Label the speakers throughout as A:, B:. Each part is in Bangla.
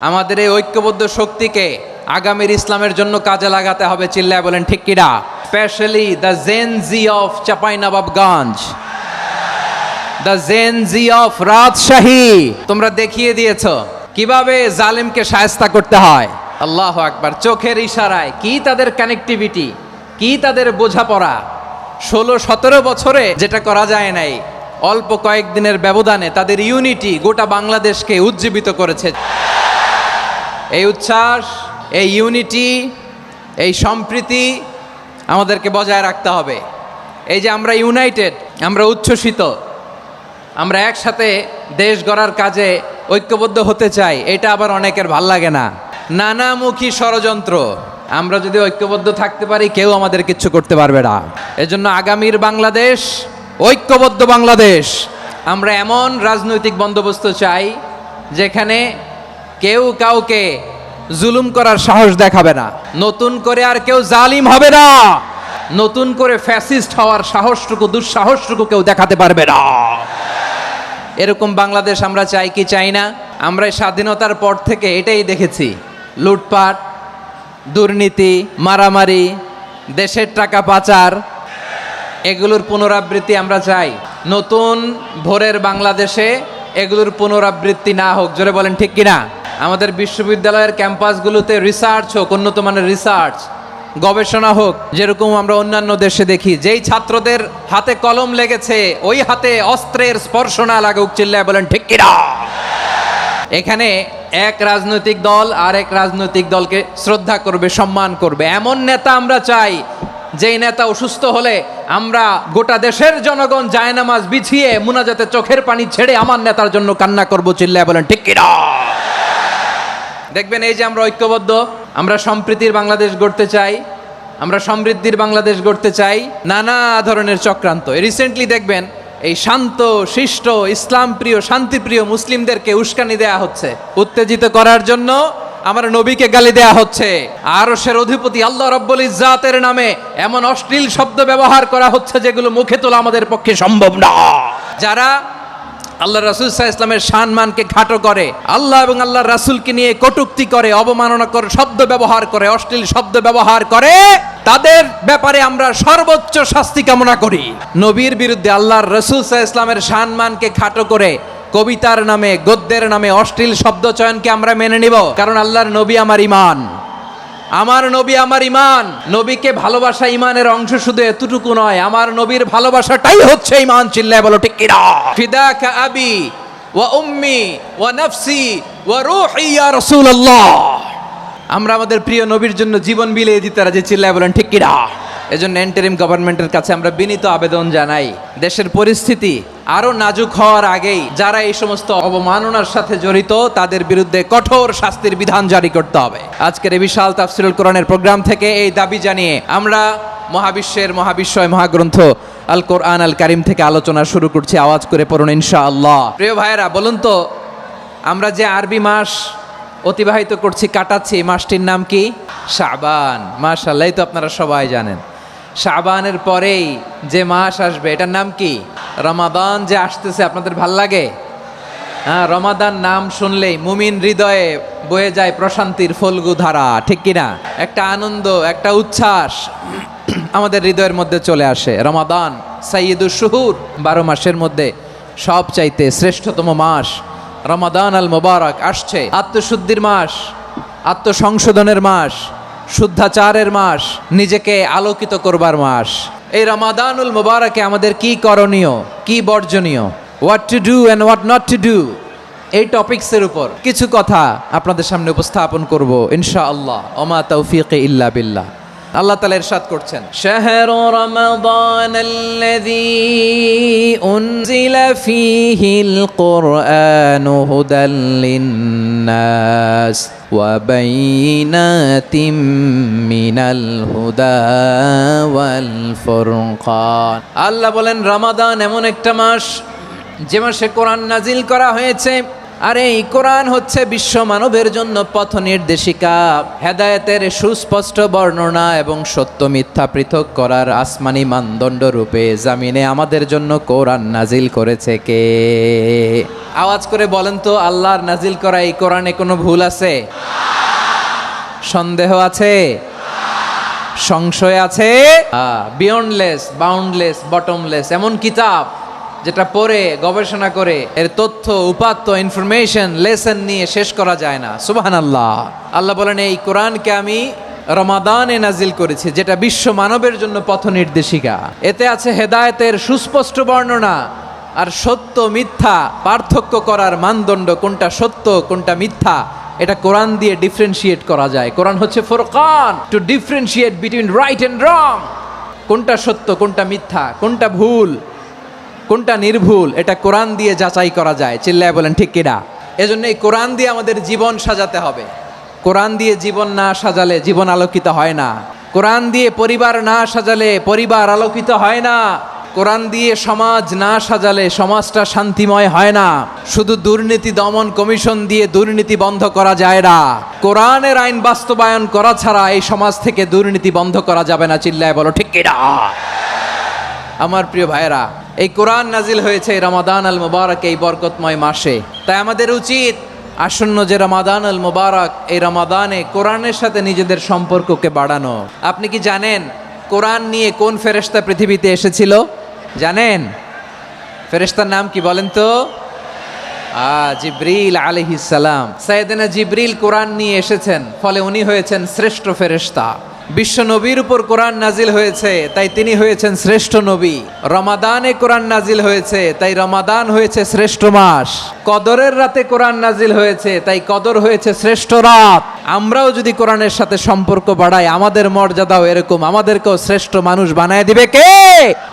A: আমাদের এই ঐক্যবদ্ধ শক্তিকে আগামীর ইসলামের জন্য কাজে লাগাতে হবে। চিল্লায় বলেন ঠিক কিনা? Specially the Gen Z of Chapainawabganj, the Gen Z of Rajshahi, তোমরা দেখিয়ে দিয়েছো কিভাবে জালিমকে শায়েস্তা করতে হয়। আল্লাহু আকবার। চোখের ইশারায় কি তাদের কানেক্টিভিটি, কি তাদের বোঝাপড়া। 16-17 বছরে যেটা করা যায় নাই, অল্প কয়েকদিনের ব্যবধানে তাদের ইউনিটি গোটা বাংলাদেশকে উজ্জীবিত করেছে। এই উচ্ছ্বাস, এই ইউনিটি, এই সম্প্রীতি আমাদেরকে বজায় রাখতে হবে। এই যে আমরা ইউনাইটেড, আমরা উচ্ছ্বসিত, আমরা একসাথে দেশ গড়ার কাজে ঐক্যবদ্ধ হতে চাই, এটা আবার অনেকের ভাল লাগে না। নানামুখী ষড়যন্ত্র, আমরা যদি ঐক্যবদ্ধ থাকতে পারি কেউ আমাদের কিচ্ছু করতে পারবে না। এজন্য আগামীর বাংলাদেশ ঐক্যবদ্ধ বাংলাদেশ। আমরা এমন রাজনৈতিক বন্দোবস্ত চাই যেখানে কেউ কাউকে জুলুম করার সাহস দেখাবে না, নতুন করে আর কেউ জালিম হবে না, নতুন করে ফ্যাসিস্ট হওয়ার সাহসটুকু, দুঃসাহসটুকু কেউ দেখাতে পারবে না। এরকম বাংলাদেশ আমরা চাই কি চাই না? আমরা স্বাধীনতার পর থেকে এটাই দেখেছি, লুটপাট, দুর্নীতি, মারামারি, দেশের টাকা পাচার, এগুলোর পুনরাবৃত্তি আমরা চাই। নতুন ভোরের বাংলাদেশে এগুলোর পুনরাবৃত্তি না হোক। জোরে বলেন ঠিক কিনা? আমাদের বিশ্ববিদ্যালয়ের ক্যাম্পাসগুলোতে রিসার্চ হোক, উন্নত মানের রিসার্চ, গবেষণা হোক, যেরকম আমরা অন্যান্য দেশে দেখি। যেই ছাত্রদের হাতে কলম লেগেছে ওই হাতে অস্ত্রের স্পর্শ না লাগুক। চিল্লায় বলেন ঠিক কিনা? এখানে এক রাজনৈতিক দল আর এক রাজনৈতিক দলকে শ্রদ্ধা করবে, সম্মান করবে, এমন নেতা আমরা চাই যেই নেতা অসুস্থ হলে আমরা গোটা দেশের জনগণ জায়নামাজ বিছিয়ে মুনাজাতে চোখের পানি ছেড়ে আমার নেতার জন্য কান্না করবো। চিল্লায় বলেন ঠিক কিনা? দেখবেন এই যে আমরা ঐক্যবদ্ধ, আমরা সম্প্রীতির বাংলাদেশ গড়তে চাই, আমরা সমৃদ্ধির বাংলাদেশ গড়তে চাই। নানা ধরনের চক্রান্ত, রিসেন্টলি দেখবেন এই শান্ত শিষ্ট ইসলাম প্রিয় শান্তিপ্রিয় মুসলিমদেরকে উস্কানি দেয়া হচ্ছে, উত্তেজিত করার জন্য আমার নবীকে গালি দেয়া হচ্ছে। আরশের অধিপতি আল্লাহ রাব্বুল ইজ্জাতের নামে এমন অশ্লীল শব্দ ব্যবহার করা হচ্ছে যেগুলো মুখে তোলা আমাদের পক্ষে সম্ভব না। যারা আল্লাহ রাসূল সাল্লাল্লাহু আলাইহি ওয়াসাল্লামের সম্মানকে খাটো করে, আল্লাহ এবং আল্লাহর রাসূলকে নিয়ে কটূক্তি করে, অবমাননা করে, শব্দ ব্যবহার করে, অশ্লীল শব্দ ব্যবহার করে, তাদের ব্যাপারে আমরা সর্বোচ্চ শাস্তি কামনা করি। নবীর বিরুদ্ধে আল্লাহর রাসূল সাল্লাল্লাহু আলাইহি ওয়াসাল্লামের সম্মানকে খাটো করে কবিতার নামে, গদ্যের নামে অশ্লীল শব্দ চয়নকে আমরা মেনে নিব? কারণ আল্লাহর নবী আমার ঈমান, আমার নবী আমার ঈমান। নবীকে ভালোবাসা ঈমানের অংশ শুধু এতটুকু নয়, আমার নবীর ভালোবাসাটাই হচ্ছে ঈমান। চিল্লায় বলো ঠিক কিনা? ফিদাকা আবি ওয়া উম্মি ওয়া নাফসি ওয়া রূহি ইয়া রাসূলুল্লাহ। আমরা আমাদের প্রিয় নবীর জন্য জীবন বিলিয়ে দিতে রাজি। চিল্লায় বলেন ঠিক কিনা? এজন্য ইন্টারিম গভর্নমেন্টের কাছে আমরা বিনীত আবেদন জানাই, দেশের পরিস্থিতি আরো নাজুক হওয়ার আগেই যারা এই সমস্ত অবমাননার সাথে জড়িত তাদের বিরুদ্ধে কঠোর শাস্তির বিধান জারি করতে হবে। আজকের এই বিশাল তাফসীরুল কোরআনের প্রোগ্রাম থেকে এই দাবি জানিয়ে আমরা মহাবিশ্বের মহাবিশ্বয় মহাগ্রন্থ আল কোরআন আল কারীম থেকে আলোচনা শুরু করছি। আওয়াজ করে পড়ুন ইনশাআল্লাহ। প্রিয় ভাইয়েরা, বলুন তো, আমরা যে আরবি মাস অতিবাহিত করছি, কাটাচ্ছি, মাসটির নাম কি? শাবান। মাশাআল্লাহ, এই তো আপনারা সবাই জানেন। শাবানের পরেই যে মাস আসবে এটার নাম কি? রমাদান। যে আসতেছে, আপনাদের ভাল লাগে? হ্যাঁ, রমাদান নাম শুনলেই মুমিন হৃদয়ে বয়ে যায় প্রশান্তির ফল্গু ধারা, ঠিক কিনা? একটা আনন্দ, একটা উচ্ছ্বাস আমাদের হৃদয়ের মধ্যে চলে আসে। রমাদান সাইয়্যিদুশ শুহুর, 12 মাসের মধ্যে সব চাইতে শ্রেষ্ঠতম মাস রমাদান আল মুবারক আসছে। আত্মশুদ্ধির মাস, আত্মসংশোধনের মাস, শুদ্ধাচারের মাস, নিজেকে আলোকিত করবার মাস। এই রমাদানুল মুবারকে আমাদের কি করণীয়, কি বর্জনীয়, what to do and what not to do, এই টপিকসের উপর কিছু কথা আপনাদের সামনে উপস্থাপন করব ইনশাআল্লাহ। ওমা তাওফীকি ইল্লা বিল্লাহ। আল্লাহ তাআলা ইরশাদ করছেন, শাহরু রমাদানাল্লাযী উনজিলা ফীহিল কুরআনু হুদাল লিন্নাস ওয়া বাইনাতিম মিনাল হুদা ওয়াল ফুরকান। আল্লাহ বলেন, রমাদান এমন একটা মাস যে মাসে কোরআন নাজিল করা হয়েছে, আর এই কোরআন হচ্ছে বিশ্ব মানবের জন্য পথ নির্দেশিকা, হেদায়েতের সুস্পষ্ট বর্ণনা এবং সত্য মিথ্যা পৃথক করার আসমানি মানদণ্ড রূপে জামিনে আমাদের জন্য কোরআন নাজিল করেছে কে? আওয়াজ করে বলেন তো, আল্লাহর নাজিল করা এই কোরআনে কোনো ভুল আছে? সন্দেহ আছে? সংশয় আছে? বিয়ন্ডলেস, বাউন্ডলেস, বটমলেস এমন কিতাব যেটা পড়ে গবেষণা করে এর তথ্য উপাত্ত ইনফরমেশন লেসন নিয়ে শেষ করা যায় না। সুবহানাল্লাহ। আল্লাহ বলেন এই কোরআনকে আমি রমাদানে নাজিল করেছি, যেটা বিশ্ব মানবের জন্য পথ নির্দেশিকা। এতে আছে হেদায়েতের সুস্পষ্ট বর্ণনা আর সত্য মিথ্যা পার্থক্য করার মানদণ্ড, কোনটা সত্য কোনটা মিথ্যা এটা কোরআন দিয়ে ডিফারেন্সিয়েট করা যায়। কোরআন হচ্ছে ফুরকান, to differentiate between right and wrong. কোনটা সত্য কোনটা মিথ্যা, কোনটা ভুল কোনটা নির্ভুল, এটা কোরআন দিয়ে যাচাই করা যায়। চিল্লায় বলেন ঠিক কিনা? এজন্য এই কোরআন দিয়ে আমাদের জীবন সাজাতে হবে। কোরআন দিয়ে জীবন না সাজালে জীবন আলোকিত হয় না। কোরআন দিয়ে পরিবার না সাজালে পরিবার আলোকিত হয় না। কোরআন দিয়ে সমাজ না সাজালে সমাজটা শান্তিময় হয় না। শুধু দুর্নীতি দমন কমিশন দিয়ে দুর্নীতি বন্ধ করা যায় না। কোরআনের আইন বাস্তবায়ন করা ছাড়া এই সমাজ থেকে দুর্নীতি বন্ধ করা যাবে না। চিল্লায় বলো ঠিক কিনা? আমার প্রিয় ভাইরা, এই কোরআন নাজিল হয়েছে রমাদান আল মুবারক, এই বরকতময় মাসে। তাই আমাদের উচিত আসন্ন যে রমাদান আল মুবারক, এই রমাদানে কোরআনের সাথে নিজেদের সম্পর্ককে বাড়ানো। আপনি কি জানেন কোরআন নিয়ে কোন ফেরেশতা পৃথিবীতে এসেছিল? জানেন? ফেরেশতার নাম কি বলেন তো? জিবরিল আলাইহিস সালাম। সাইয়েদনা জিবরিল কোরআন নিয়ে এসেছেন, ফলে উনি হয়েছেন শ্রেষ্ঠ ফেরেশতা। বিশ্ব নবীর উপর কোরআন নাজিল হয়েছে, তাই তিনি হয়েছেন শ্রেষ্ঠ নবী। রমাদানে কোরআন নাজিল হয়েছে, তাই রমাদান হয়েছে শ্রেষ্ঠ মাস। কদরের রাতে কোরআন নাজিল হয়েছে, তাই কদর হয়েছে শ্রেষ্ঠ রাত। আমরাও যদি কোরআনের সাথে সম্পর্ক বাড়াই, আমাদের মর্যাদাও এরকম, আমাদেরকেও শ্রেষ্ঠ মানুষ বানায় দিবে কে?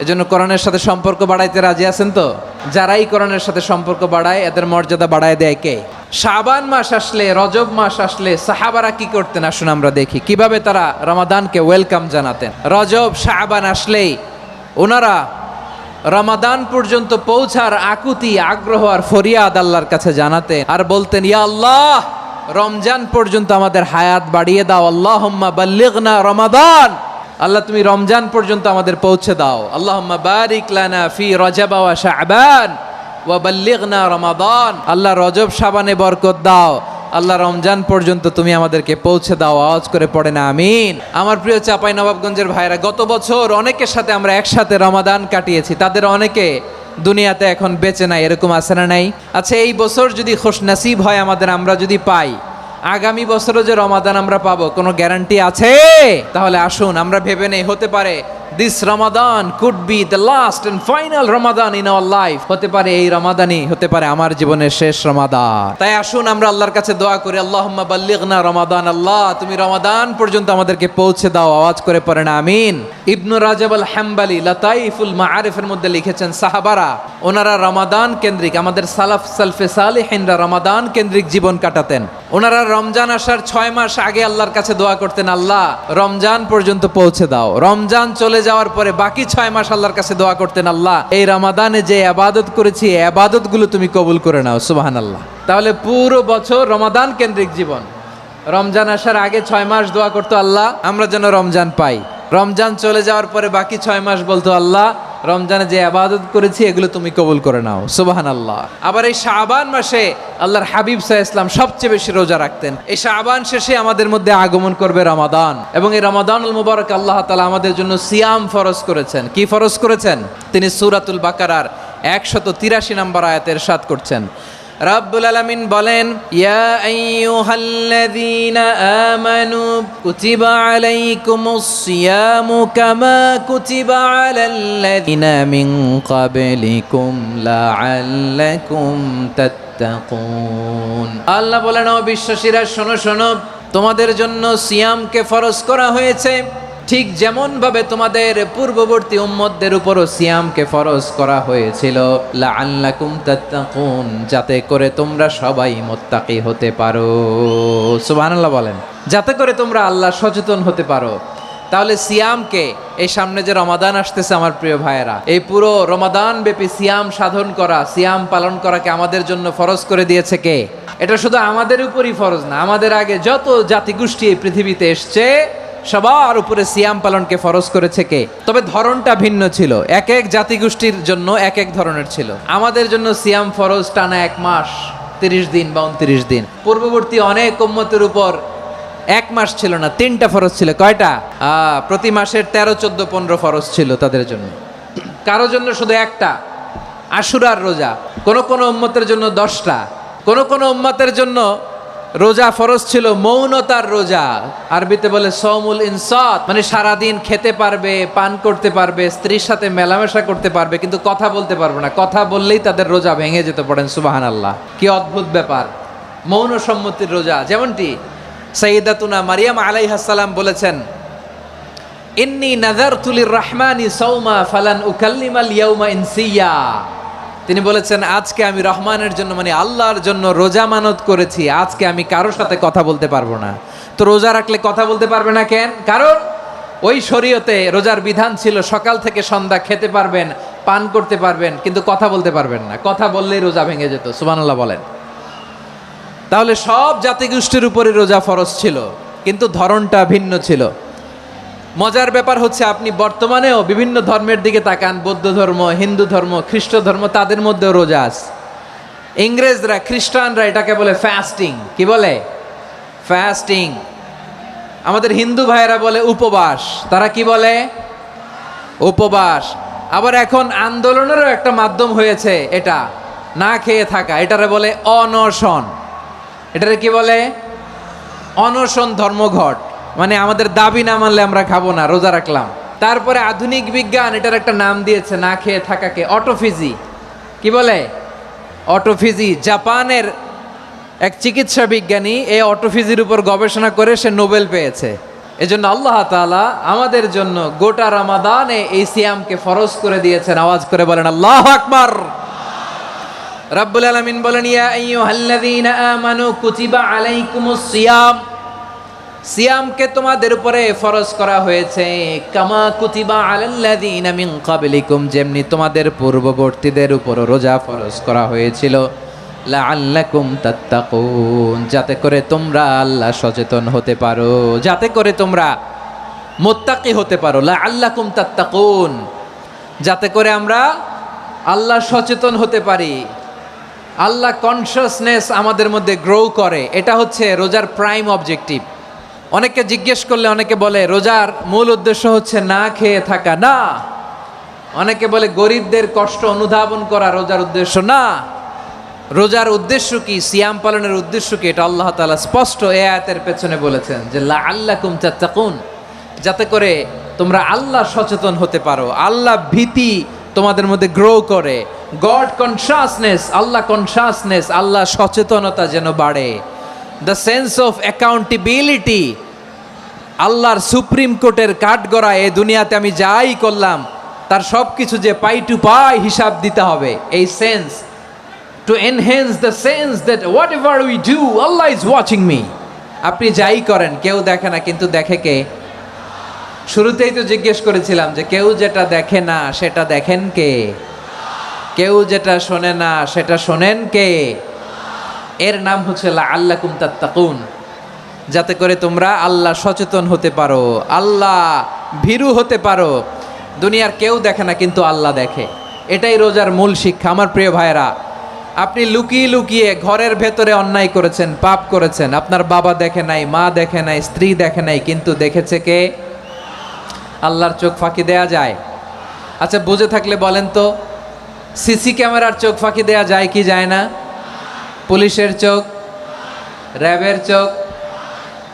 A: এজন্য কোরআনের সাথে সম্পর্ক বাড়াইতে রাজি আছেন তো? যারাই কোরআনের সাথে সম্পর্ক বাড়ায় এদের মর্যাদা বাড়ায় দেয় কে? শাবান মাস আসলে, রজব মাস আসলে সাহাবারা কি করতেন আসুন আমরা দেখি কিভাবে তারা রমাদানকে ওয়েলকাম জানাতেন। রজব শাবান আসলেই ওনারা রমাদান পর্যন্ত পৌঁছার আকুতি আগ্রহ আর ফরিয়াদ আল্লাহর কাছে জানাতেন আর বলতেন, ইয়া আল্লাহ, রমজান পর্যন্ত আমাদের হায়াত বাড়িয়ে দাও। আল্লাহুম্মা বাল্লিগনা রমাদান, আল্লাহ তুমি রমজান পর্যন্ত আমাদের পৌঁছে দাও। আল্লাহুম্মা বারিক লানা ফি রজব ওয়া শাবান ওয়া বাল্লিগনা রমাদান, আল্লাহ রজব শাবানে বরকত দাও, আল্লাহ রমজান পর্যন্ত তুমি আমাদেরকে পৌঁছে দাও। আওয়াজ করে পড়ে না আমিন। আমার প্রিয় চাঁপাইনবাবগঞ্জের ভাইরা, গত বছর অনেকের সাথে আমরা একসাথে রমাদান কাটিয়েছি, তাদের অনেকে দুনিয়াতে এখন বেঁচে নাই, এরকম আছে না নাই? আচ্ছা, এই বছর যদি খুশনসিব হয় আমাদের, আমরা যদি পাই, আগামী বছরও যে রমাদান আমরা পাবো কোনো গ্যারান্টি আছে? তাহলে আসুন আমরা ভেবে নেই, হতে পারে this Ramadan could be the last and final Ramadan in our life. হতে পারে এই রমাদানই হতে পারে আমার জীবনের শেষ রমাদান। তাই আসুন আমরা আল্লাহর কাছে দোয়া করি, আল্লাহুম্মা বাল্লিগনা রমাদান, আল্লাহ তুমি রমাদান পর্যন্ত আমাদেরকে পৌঁছে দাও। আওয়াজ করে পড়েন আমিন। ইবনু রাজব আল হাম্বালি লাতাইফুল মাআরিফের মধ্যে লিখেছেন, সাহাবারা ওনারা রমাদান কেন্দ্রিক, আমাদের সালফে সালেহিনরা রমাদান কেন্দ্রিক জীবন কাটাতেন। ওনারা রমজান আসার 6 মাস আগে আল্লাহর কাছে দোয়া করতেন, আল্লাহ রমজান পর্যন্ত পৌঁছে দাও। রমজান চলে যাওয়ার পরে বাকি 6 মাস আল্লাহর কাছে দোয়া করতেন, আল্লাহ এই রমাদানে যে ইবাদত করেছি এই ইবাদতগুলো তুমি কবুল করে নাও। সুবহানাল্লাহ। তাহলে পুরো বছর রমাদান কেন্দ্রিক জীবন। রমজান আসার আগে 6 মাস দোয়া করতো, আল্লাহ আমরা যেন রমজান পাই। রমজান চলে যাওয়ার পরে বাকি 6 মাস বলতো, আল্লাহ রমজানে যে ইবাদত করেছি এগুলো তুমি কবুল করে নাও। সুবহানাল্লাহ। আবার এই শাবান মাসে আল্লাহর হাবিব সাল্লাল্লাহু আলাইহি ওয়াসাল্লাম সবচেয়ে বেশি রোজা রাখতেন। এই শাবান শেষে আমাদের মধ্যে আগমন করবে রমাদান, এবং এই রমাদানুল মুবারক আল্লাহ তাআলা আমাদের জন্য সিয়াম ফরজ করেছেন। কি ফরজ করেছেন? তিনি সূরাতুল বাকারার 183 নম্বর আয়াতে ইরশাদ করছেন, রাব্বুল আলামিন বলেন, ইয়া আইয়ুহাল্লাযীনা আমানু কুতিবা আলাইকুমুস সিয়ামু কামা কুতিবা আলাল্লাযীনা মিন ক্বাবলিকুম লাআল্লাকুম তাত্তাকুন। আল্লাহ বলেন, ও বিশ্বাসীরা শোনো শোনো, তোমাদের জন্য সিয়ামকে ফরজ করা হয়েছে, ঠিক যেমন ভাবে তোমাদের পূর্ববর্তী উম্মতদের উপরও সিয়ামকে ফরজ করা হয়েছিল, লাআল্লাকুম তাত্তাকুন, যাতে করে তোমরা সবাই মুত্তাকি হতে পারো। সুবহানাল্লাহ বলেন, যাতে করে তোমরা আল্লাহ সচেতন হতে পারো। তাহলে সিয়ামকে, এই সামনে যে রমাদান আসতেছে আমার প্রিয় ভাইয়েরা, এই পুরো রমাদান ব্যাপী সিয়াম সাধন করা, সিয়াম পালন করাকে আমাদের জন্য ফরজ করে দিয়েছে কে? এটা শুধু আমাদের উপরই ফরজ না, আমাদের আগে যত জাতিগোষ্ঠী এই পৃথিবীতে এসছে সবার উপরে সিয়াম পালনকে ফরজ করেছে কে? তবে ধরনটা ভিন্ন ছিল, এক এক জাতিগোষ্ঠীর জন্য এক এক ধরনের ছিল। আমাদের জন্য সিয়াম ফরজ টানা 1 মাস 30 দিন বা 29 দিন। পূর্ববর্তী অনেক উম্মতের উপর 1 মাস ছিল না, 3টা ফরজ ছিল। কয়টা? প্রতি মাসের 13, 14, 15 ফরজ ছিল তাদের জন্য। কারো জন্য শুধু একটা, আশুরার রোজা। কোন কোন উম্মতের জন্য 10টা। কোন কোন উম্মতের জন্য রোজা ফরজ ছিল মৌনতার রোজা, আরবিতে বলে সৌমুল ইনসাত, মানে সারাদিন খেতে পারবে, পান করতে পারবে, স্ত্রীর সাথে মেলামেশা করতে পারবে, কিন্তু কথা বলতে পারবে না। কথা বললেই তাদের রোজা ভেঙে যেতে। পড়েন সুবহানাল্লাহ, কি অদ্ভুত ব্যাপার! মৌন সম্মতির রোজা। যেমনটি সাইয়্যিদাতুনা মারিয়াম আলাইহিস সালাম বলেছেন, ইন্নী নাযারতু লির-রাহমানি সাওমা ফালান উকাল্লিমাল ইয়াওমা ইনসিয়া। তিনি বলেছেন, আজকে আমি রহমানের জন্য, মানে আল্লাহর জন্য রোজা মানত করেছি, আজকে আমি কারোর সাথে কথা বলতে পারবো না। তো রোজা রাখলে কথা বলতে পারবে না কেন? কারণ ওই শরীয়তে রোজার বিধান ছিল সকাল থেকে সন্ধ্যা খেতে পারবেন, পান করতে পারবেন, কিন্তু কথা বলতে পারবেন না। কথা বললেই রোজা ভেঙে যেত। সুবহানাল্লাহ বলেন। তাহলে সব জাতিগোষ্ঠীর উপরে রোজা ফরজ ছিল, কিন্তু ধরনটা ভিন্ন ছিল। মজার ব্যাপার হচ্ছে, আপনি বর্তমানেও বিভিন্ন ধর্মের দিকে তাকান, বৌদ্ধ ধর্ম, হিন্দু ধর্ম, খ্রিস্ট ধর্ম, তাদের মধ্যেও রোজা আছে। ইংরেজরা, খ্রিস্টানরা এটাকে বলে ফাস্টিং। কি বলে? ফাস্টিং। আমাদের হিন্দু ভাইয়েরা বলে উপবাস। তারা কি বলে? উপবাস। আবার এখন আন্দোলনেরও একটা মাধ্যম হয়েছে এটা, না খেয়ে থাকা। এটারে বলে অনশন। এটারে কি বলে? অনশন ধর্মঘট। মানে আমাদের দাবি না মানলে আমরা খাবো না, রোজা রাখলাম। তারপরে আধুনিক বিজ্ঞান এটার একটা নাম দিয়েছে না খেয়ে থাকাকে, অটোফিজি। কি বলে? অটোফিজি। জাপানের এক চিকিৎসা বিজ্ঞানী এই অটোফিজির উপর গবেষণা করে সে নোবেল পেয়েছে। এজন্য আল্লাহ তাআলা আমাদের জন্য গোটা রমাদানে এই সিয়ামকে ফরজ করে দিয়েছেন। আওয়াজ করে বলেন আল্লাহু আকবার। রাব্বুল আলামিন বলেন, ইয়া আইয়ুহাল্লাযীনা আমানু কুতিবা আলাইকুমুস সিয়াম। সিয়ামকে তোমাদের উপরে ফরজ করা হয়েছে, কামা কুতিবা আলাল্লাযীনা মিন ক্বাবলিকুম, যেমনি তোমাদের পূর্ববর্তীদের উপর রোজা ফরজ করা হয়েছিল, লাআল্লাকুম তাত্তাকুন, যাতে করে তোমরা আল্লাহ সচেতন হতে পারো, যাতে করে তোমরা মুত্তাকি হতে পারো। লাআল্লাকুম তাত্তাকুন, যাতে করে আমরা আল্লাহ সচেতন হতে পারি, আল্লাহ কনশাসনেস আমাদের মধ্যে গ্রো করে। এটা হচ্ছে রোজার প্রাইম অবজেক্টিভ। অনেকে জিজ্ঞেস করলে অনেকে বলে রোজার মূল উদ্দেশ্য হচ্ছে না খেয়ে থাকা। না। অনেকে বলে গরিবদের কষ্ট অনুধাবন করা রোজার উদ্দেশ্য। না। রোজার উদ্দেশ্য কি, সিয়াম পালনের উদ্দেশ্য কি, এটা আল্লাহ তাআলা স্পষ্ট এই আয়াতের পেছনে বলেছেন যে লাআল্লাকুম তাত্তাকুন, যাতে করে তোমরা আল্লাহ সচেতন হতে পারো, আল্লাহ ভীতি তোমাদের মধ্যে গ্রো করে, গড কনশাসনেস, আল্লাহ কনশাসনেস, আল্লাহ সচেতনতা যেন বাড়ে। দ্য সেন্স অফ অ্যাকাউন্টেবিলিটি, আল্লাহর সুপ্রিম কোর্টের কাঠগড়া এই দুনিয়াতে আমি যাই করলাম তার সব কিছু যে পাই টু পাই হিসাব দিতে হবে, এই sense, to enhance the sense that what ever we do Allah is watching me. আপনি যাই করেন কেউ দেখে না, কিন্তু দেখে কে? শুরুতেই তো জিজ্ঞেস করেছিলাম যে কেউ যেটা দেখে না সেটা দেখেন কে? কেউ যেটা শোনে না সেটা শোনেন কে? এর নাম হচ্ছে লাআল্লাকুম তাত্তাকুন, যাতে করে তোমরা আল্লাহ সচেতন হতে পারো, আল্লাহ ভীরু হতে পারো। দুনিয়ার কেউ দেখে না, কিন্তু আল্লাহ দেখে। এটাই রোজার মূল শিক্ষা। আমার প্রিয় ভাইরা, আপনি লুকিয়ে লুকিয়ে ঘরের ভেতরে অন্যায় করেছেন, পাপ করেছেন, আপনার বাবা দেখে নাই, মা দেখে নাই, স্ত্রী দেখে নাই, কিন্তু দেখেছে কে? আল্লাহর চোখ ফাঁকি দেয়া যায়? আচ্ছা, বুঝে থাকলে বলেন তো, সিসি ক্যামেরার চোখ ফাঁকি দেয়া যায় কি যায় না? পুলিশের চোখ, র্যাবের চোখ,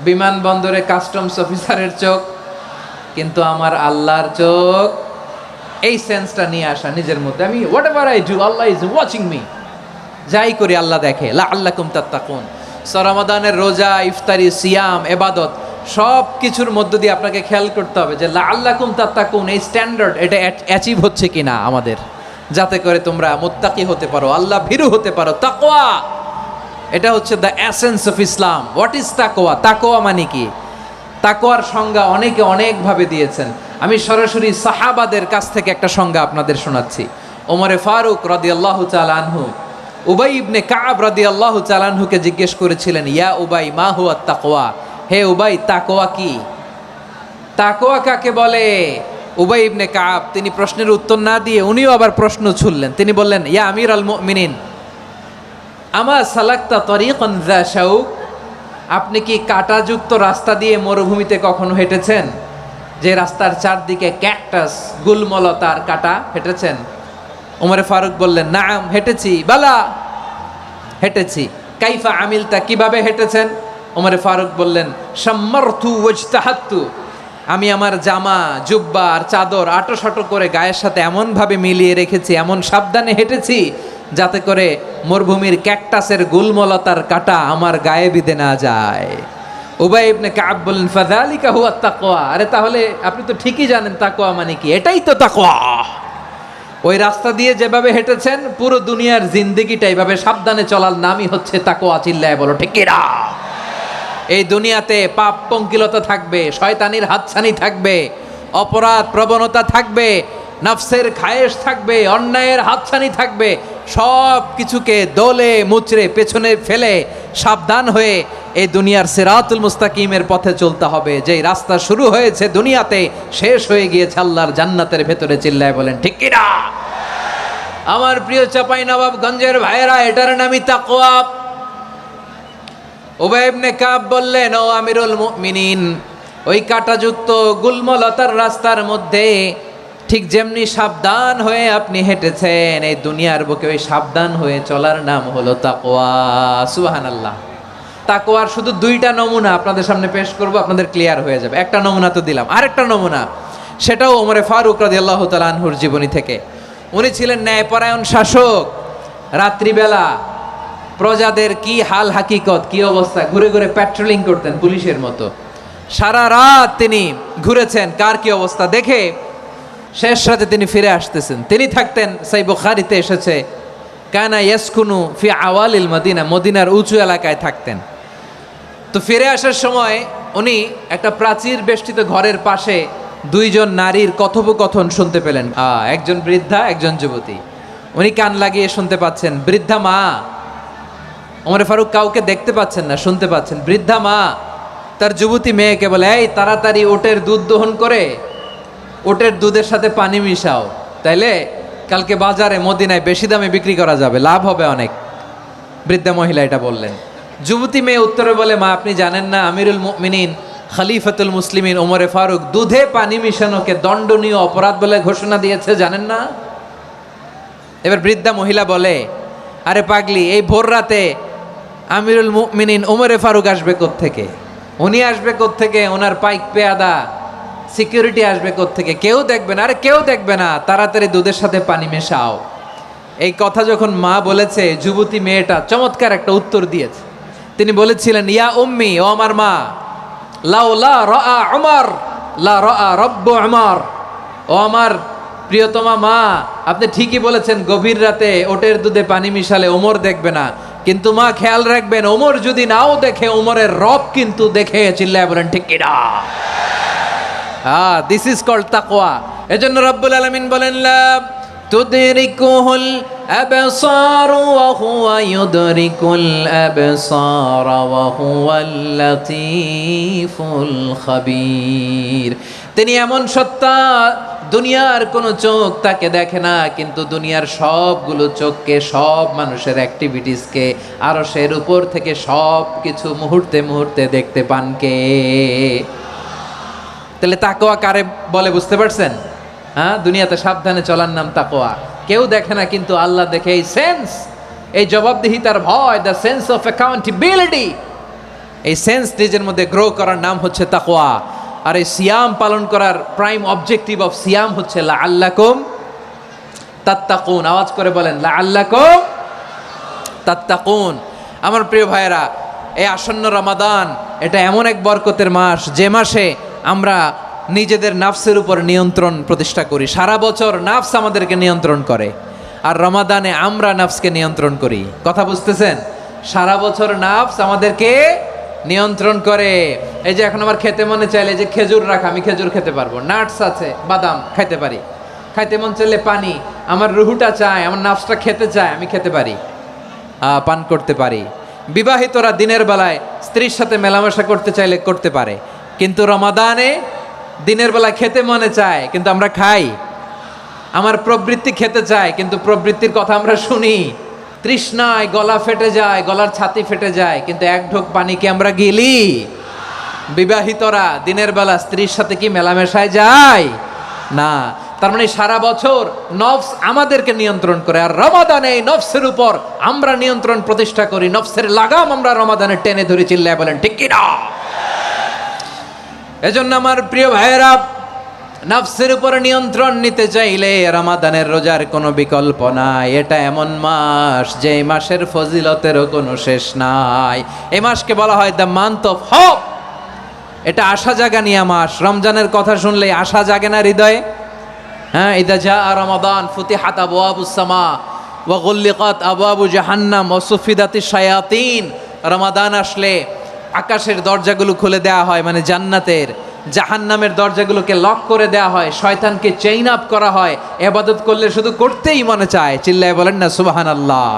A: বিমানবন্দরে কাস্টমস অফিসারের চোখ, কিন্তু আমার আল্লাহর চোখ। এই সেন্সটা নিয়ে আসা নিজের মধ্যে, আমি what ever I do Allah is watching me, যাই করি আল্লাহ দেখে। লাআল্লাকুম তাত্তাকুন। রমাদানের রোজা, ইফতারি, সিয়াম, ইবাদত সব কিছুর মধ্য দিয়ে আপনাকে খেয়াল করতে হবে যে লাআল্লাকুম তাত্তাকুন, এই স্ট্যান্ডার্ড এটা অ্যাচিভ হচ্ছে কিনা আমাদের, যাতে করে তোমরা মুত্তাকি হতে পারো, আল্লাহ ভীরু হতে পারো। তাকওয়া, এটা হচ্ছে the essence of Islam. What is তাকওয়া? তাকওয়া মানে কি? তাকওয়ার সংজ্ঞা অনেকে অনেকভাবে দিয়েছেন। আমি সরাসরি সাহাবাদের কাছ থেকে একটা সংজ্ঞা আপনাদের শোনাচ্ছি। ওমরে ফারুক রাদিয়াল্লাহু তাআলা আনহু উবাই ইবনে কাব রাদিয়াল্লাহু তাআলা আনহুকে জিজ্ঞেস করেছিলেন, ইয়া উবাই মা হুয়া তাকওয়া, হে উবাই তাকওয়া কি? তাকওয়া কাকে বলে? উবাই ইবনে কাব তিনি প্রশ্নের উত্তর না দিয়ে উনিও আবার প্রশ্ন ছুড়লেন। তিনি বললেন, ইয়া আমির আল মুমিনিন আমা সালাক্তা তরিকান যা শাউক, আপনি কি কাঁটাযুক্ত রাস্তা দিয়ে মরুভূমিতে কখনো হেঁটেছেন? যে রাস্তার চারদিকে ক্যাকটাস, গুলমলতার কাঁটা, হেঁটেছেন? ওমরে ফারুক বললেন, নাম হেঁটেছি, বালা হেঁটেছি। কাইফা আমিলতা, কিভাবে হেঁটেছেন? ওমরে ফারুক বললেন, শাম্মারতু ওয়াজতাহাত্তু, আমি আমার জামা জুব্বা আর চাদর আটোসাটো করে গায়ের সাথে এমনভাবে মিলিয়ে রেখেছি, এমন সাবধানে হেঁটেছি যাতে করে মরুভূমির ক্যাকটাসের গুলমলতার কাঁটা আমার গায়ে বিঁধে না যায়। উবাই ইবনে কাব বললেন, ফাযালিকা হুয়া তাকওয়া, আরে তাহলে আপনি তো ঠিকই জানেন তাকওয়া মানে কি, এটাই তো তাকওয়া। ওই রাস্তা দিয়ে যেভাবে হেঁটেছেন পুরো দুনিয়ার জিন্দেগিটা এইভাবে সাবধানে চলার নামই হচ্ছে তাকওয়া। চিল্লায় বলো ঠিক কিনা? এই দুনিয়াতে পাপ পঙ্কিলতা থাকবে, শয়তানির হাতছানি থাকবে, অপরাধ প্রবণতা থাকবে, নফসের খায়েশ থাকবে, অন্যায়ের হাতছানি থাকবে, সব কিছুকে দোলে মুচড়ে পেছনে ফেলে সাবধান হয়ে এই দুনিয়ার সিরাতুল মুস্তাকিমের পথে চলতে হবে। যেই রাস্তা শুরু হয়েছে দুনিয়াতে শেষ হয়ে গিয়েছে আল্লাহর জান্নাতের ভেতরে। চিল্লায় বলেন ঠিক কিনা? আমার প্রিয় চাপাই নবাবগঞ্জের ভাইয়েরা, এটার নামই তাকওয়া। উবাই ইবনে কাব বললেন, ও আমিরুল মুমিনিন, ওই কাঁটাযুক্ত গুলমলতার রাস্তার মধ্যে ঠিক যেমনি সাবধান হয়ে আপনি হেঁটেছেন, এই দুনিয়ার বুকে ওই সাবধান হয়ে চলার নাম হলো তাকওয়া। সুবহানাল্লাহ। তাকওয়ার শুধু দুইটা নমুনা আপনাদের সামনে পেশ করব, আপনাদের ক্লিয়ার হয়ে যাবে। একটা নমুনা তো দিলাম, আরেকটা নমুনা, সেটাও ওমরে ফারুক রাদিয়াল্লাহু তাআলা আনহুর জীবনী থেকে। উনি ছিলেন ন্যায়পরায়ণ শাসক। রাত্রিবেলা প্রজাদের কি হাল হাকিকত, কি অবস্থা, ঘুরে ঘুরে প্যাট্রোলিং করতেন পুলিশের মতো। সারা রাত তিনি ঘুরেছেন কার কি অবস্থা দেখে, শেষ রাতে তিনি ফিরে আসতেছেন। তিনি থাকতেন, সহিহ বুখারীতে এসেছে, কানা ইয়াসকুনু ফি আওয়ালিল মদিনা, মদিনার উঁচু এলাকায় থাকতেন। তো ফিরে আসার সময় উনি একটা প্রাচীর বেষ্টিত ঘরের পাশে দুইজন নারীর কথোপকথন শুনতে পেলেন। একজন বৃদ্ধা, একজন যুবতী। উনি কান লাগিয়ে শুনতে পাচ্ছেন। বৃদ্ধা মা, ওমর ফারুক কাউকে দেখতে পাচ্ছেন না, শুনতে পাচ্ছেন। বৃদ্ধা মা তার যুবতী মেয়েকে বলে, এই তাড়াতাড়ি ওটের দুধ দহন করে ওটের দুধের সাথে পানি মিশাও, তাইলে কালকে বাজারে মদিনায় বেশি দামে বিক্রি করা যাবে, লাভ হবে অনেক। বৃদ্ধা মহিলা এটা বললেন। যুবতী মেয়ে উত্তরে বলে, মা আপনি জানেন না আমিরুল মুমিনিন খলিফাতুল মুসলিমিন ওমরে ফারুক দুধে পানি মিশানোকে দণ্ডনীয় অপরাধ বলে ঘোষণা দিয়েছে, জানেন না? এবার বৃদ্ধা মহিলা বলে, আরে পাগলি, এই ভোর রাতে আমিরুল মুমিনিন ওমরে ফারুক আসবে কোত্থেকে? উনি আসবে কোত্থেকে? ওনার পাইক পেয়াদা সিকিউরিটি আসবে কোত্থেকে? কেউ দেখবে না। আরে কেউ দেখবে না, তাড়াতাড়ি দুধের সাথে পানি মেশাও। এই কথা যখন মা বলেছে, যুবতী মেয়েটা চমৎকার একটা উত্তর দিয়েছে। তিনি বলেছিলেন, ইয়া উম্মি, ও আমার মা, লাউলা রাআ উমর লা রাআ রব্বু উমর, ও আমার প্রিয়তমা মা, আপনি ঠিকই বলেছেন, গভীর রাতে ওটের দুধে পানি মিশালে ওমর দেখবে না, কিন্তু মা খেয়াল রাখবেন, ওমর যদি নাও দেখে, ওমরের রব কিন্তু দেখে। চিল্লায় বলেন ঠিক কিনা? দিস ইজ কল্ড তাকওয়া। এজন্য রব্বুল আলামিন বলেন, লা তুদরিকুহুল আবসার ওয়া হুয়া ইউদরিকুল আবসার ওয়া হুয়াল লাতীফুল খাবীর। তিনি এমন সত্তা, দুনিয়ার কোনো চোখ তাকে দেখে না, কিন্তু দুনিয়ার সবগুলো চোখকে, সব মানুষের অ্যাক্টিভিটিসকে আরশের উপর থেকে সব কিছু মুহূর্তে মুহূর্তে দেখতে পান কে? তাহলে তাকওয়া কারে বলে বুঝতে পারছেন? দুনিয়াতে সাবধানে চলার নাম তাকওয়া। কেউ দেখে না, কিন্তু আল্লাহ দেখে। এই সেন্স, এই জবাবদিহিতার ভয়, দ্য সেন্স অফ অ্যাকাউন্টেবিলিটি, এই সেন্স নিজের মধ্যে গ্রো করার নাম হচ্ছে তাকওয়া। আর এই সিয়াম পালন করার প্রাইম অবজেক্টিভ অফ সিয়াম হচ্ছে লাআল্লাকুম তাত্তাকুন। আওয়াজ করে বলেন, লাআল্লাকুম তাত্তাকুন। আমার প্রিয় ভাইয়েরা, এই আসন্ন রমাদান, এটা এমন এক বরকতের মাস, যে মাসে আমরা নিজেদের নাফসের উপর নিয়ন্ত্রণ প্রতিষ্ঠা করি। সারা বছর নাফস আমাদেরকে নিয়ন্ত্রণ করে, আর রমাদানে আমরা নাফসকে নিয়ন্ত্রণ করি। কথা বুঝতেছেন? সারা বছর নাফস আমাদেরকে নিয়ন্ত্রণ করে। এই যে এখন আমার খেতে মনে চাইলে যে খেজুর রাখা, আমি খেজুর খেতে পারবো, নাটস আছে, বাদাম খাইতে পারি। খাইতে মন চাইলে পানি, আমার রুহুটা চায়, আমার নাফসটা খেতে চায়, আমি খেতে পারি, পান করতে পারি। বিবাহিতরা দিনের বেলায় স্ত্রীর সাথে মেলামেশা করতে চাইলে করতে পারে, কিন্তু রমাদানে দিনের বেলায় খেতে মনে চায় কিন্তু আমরা খাই। আমার প্রবৃত্তি খেতে চায় কিন্তু প্রবৃত্তির কথা আমরা শুনি। তৃষ্ণায় গলা ফেটে যায়, গলার ছাতি ফেটে যায়, কিন্তু এক ঢোক পানিকে আমরা গিলি। বিবাহিতরা দিনের বেলা স্ত্রীর সাথে কি মেলামেশায় যায় না। তার মানে সারা বছর নফস আমাদেরকে নিয়ন্ত্রণ করে, আর রমাদানে এই নফসের উপর আমরা নিয়ন্ত্রণ প্রতিষ্ঠা করি। নফসের লাগাম আমরা রমাদানে টেনে ধরে, চিল্লায় বলেন ঠিক কি না? এজন্য আমার প্রিয় ভাইয়েরা, নফসের উপর নিয়ন্ত্রণ নিতে চাইলে রমাদানের রোজার কোনো বিকল্প নাই। এটা এমন মাস যে মাসের ফজিলতেরও কোনো শেষ নাই। এই মাসকে বলা হয় দ্য মান্থ অফ হোপ। এটা আশা জাগানিয়া মাস। রমজানের কথা শুনলে আশা জাগে না হৃদয়ে? হ্যাঁ, ইদা জাআ রমাদান ফুতিহাত আবওয়াবুস সামা ওয়া গুল্লিকাত আবওয়াবু জাহান্নাম ওয়া সুফিদাতিশ শায়াতিন। রমাদান আসলে আকাশের দরজাগুলো খুলে দেওয়া হয়, মানে জান্নাতের। জাহান্নামের দরজাগুলোকে লক করে দেওয়া হয়, শয়তানকে চেইন আপ করা হয়। ইবাদত করলে শুধু করতেই মনে চায়, চিল্লায় বলেন না সুবহানাল্লাহ।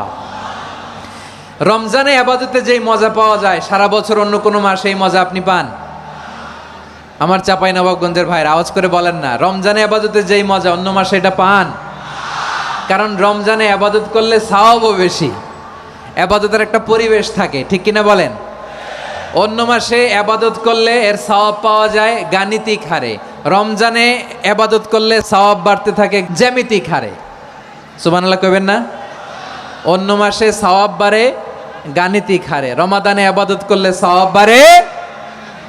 A: রমজানে ইবাদতে যেই মজা পাওয়া যায়, সারা বছর অন্য কোনো মাসে এই মজা আপনি পান? আমার চাঁপাইনবাবগঞ্জের ভাইয়ের আওয়াজ করে বলেন না, রমজানে ইবাদতে যেই মজা অন্য মাসে এটা পান? কারণ রমজানে ইবাদত করলে সওয়াবও বেশি, ইবাদতের একটা পরিবেশ থাকে, ঠিক কিনা বলেন? অন্য মাসে ইবাদত করলে এর সওয়াব পাওয়া যায় গাণিতিক হারে, রমজানে ইবাদত করলে সওয়াব বাড়তে থাকে জ্যামিতিক হারে। সুবহানাল্লাহ কইবেন না? অন্য মাসে সওয়াব বাড়ে গাণিতিক হারে, রমাদানে ইবাদত করলে সওয়াব বাড়ে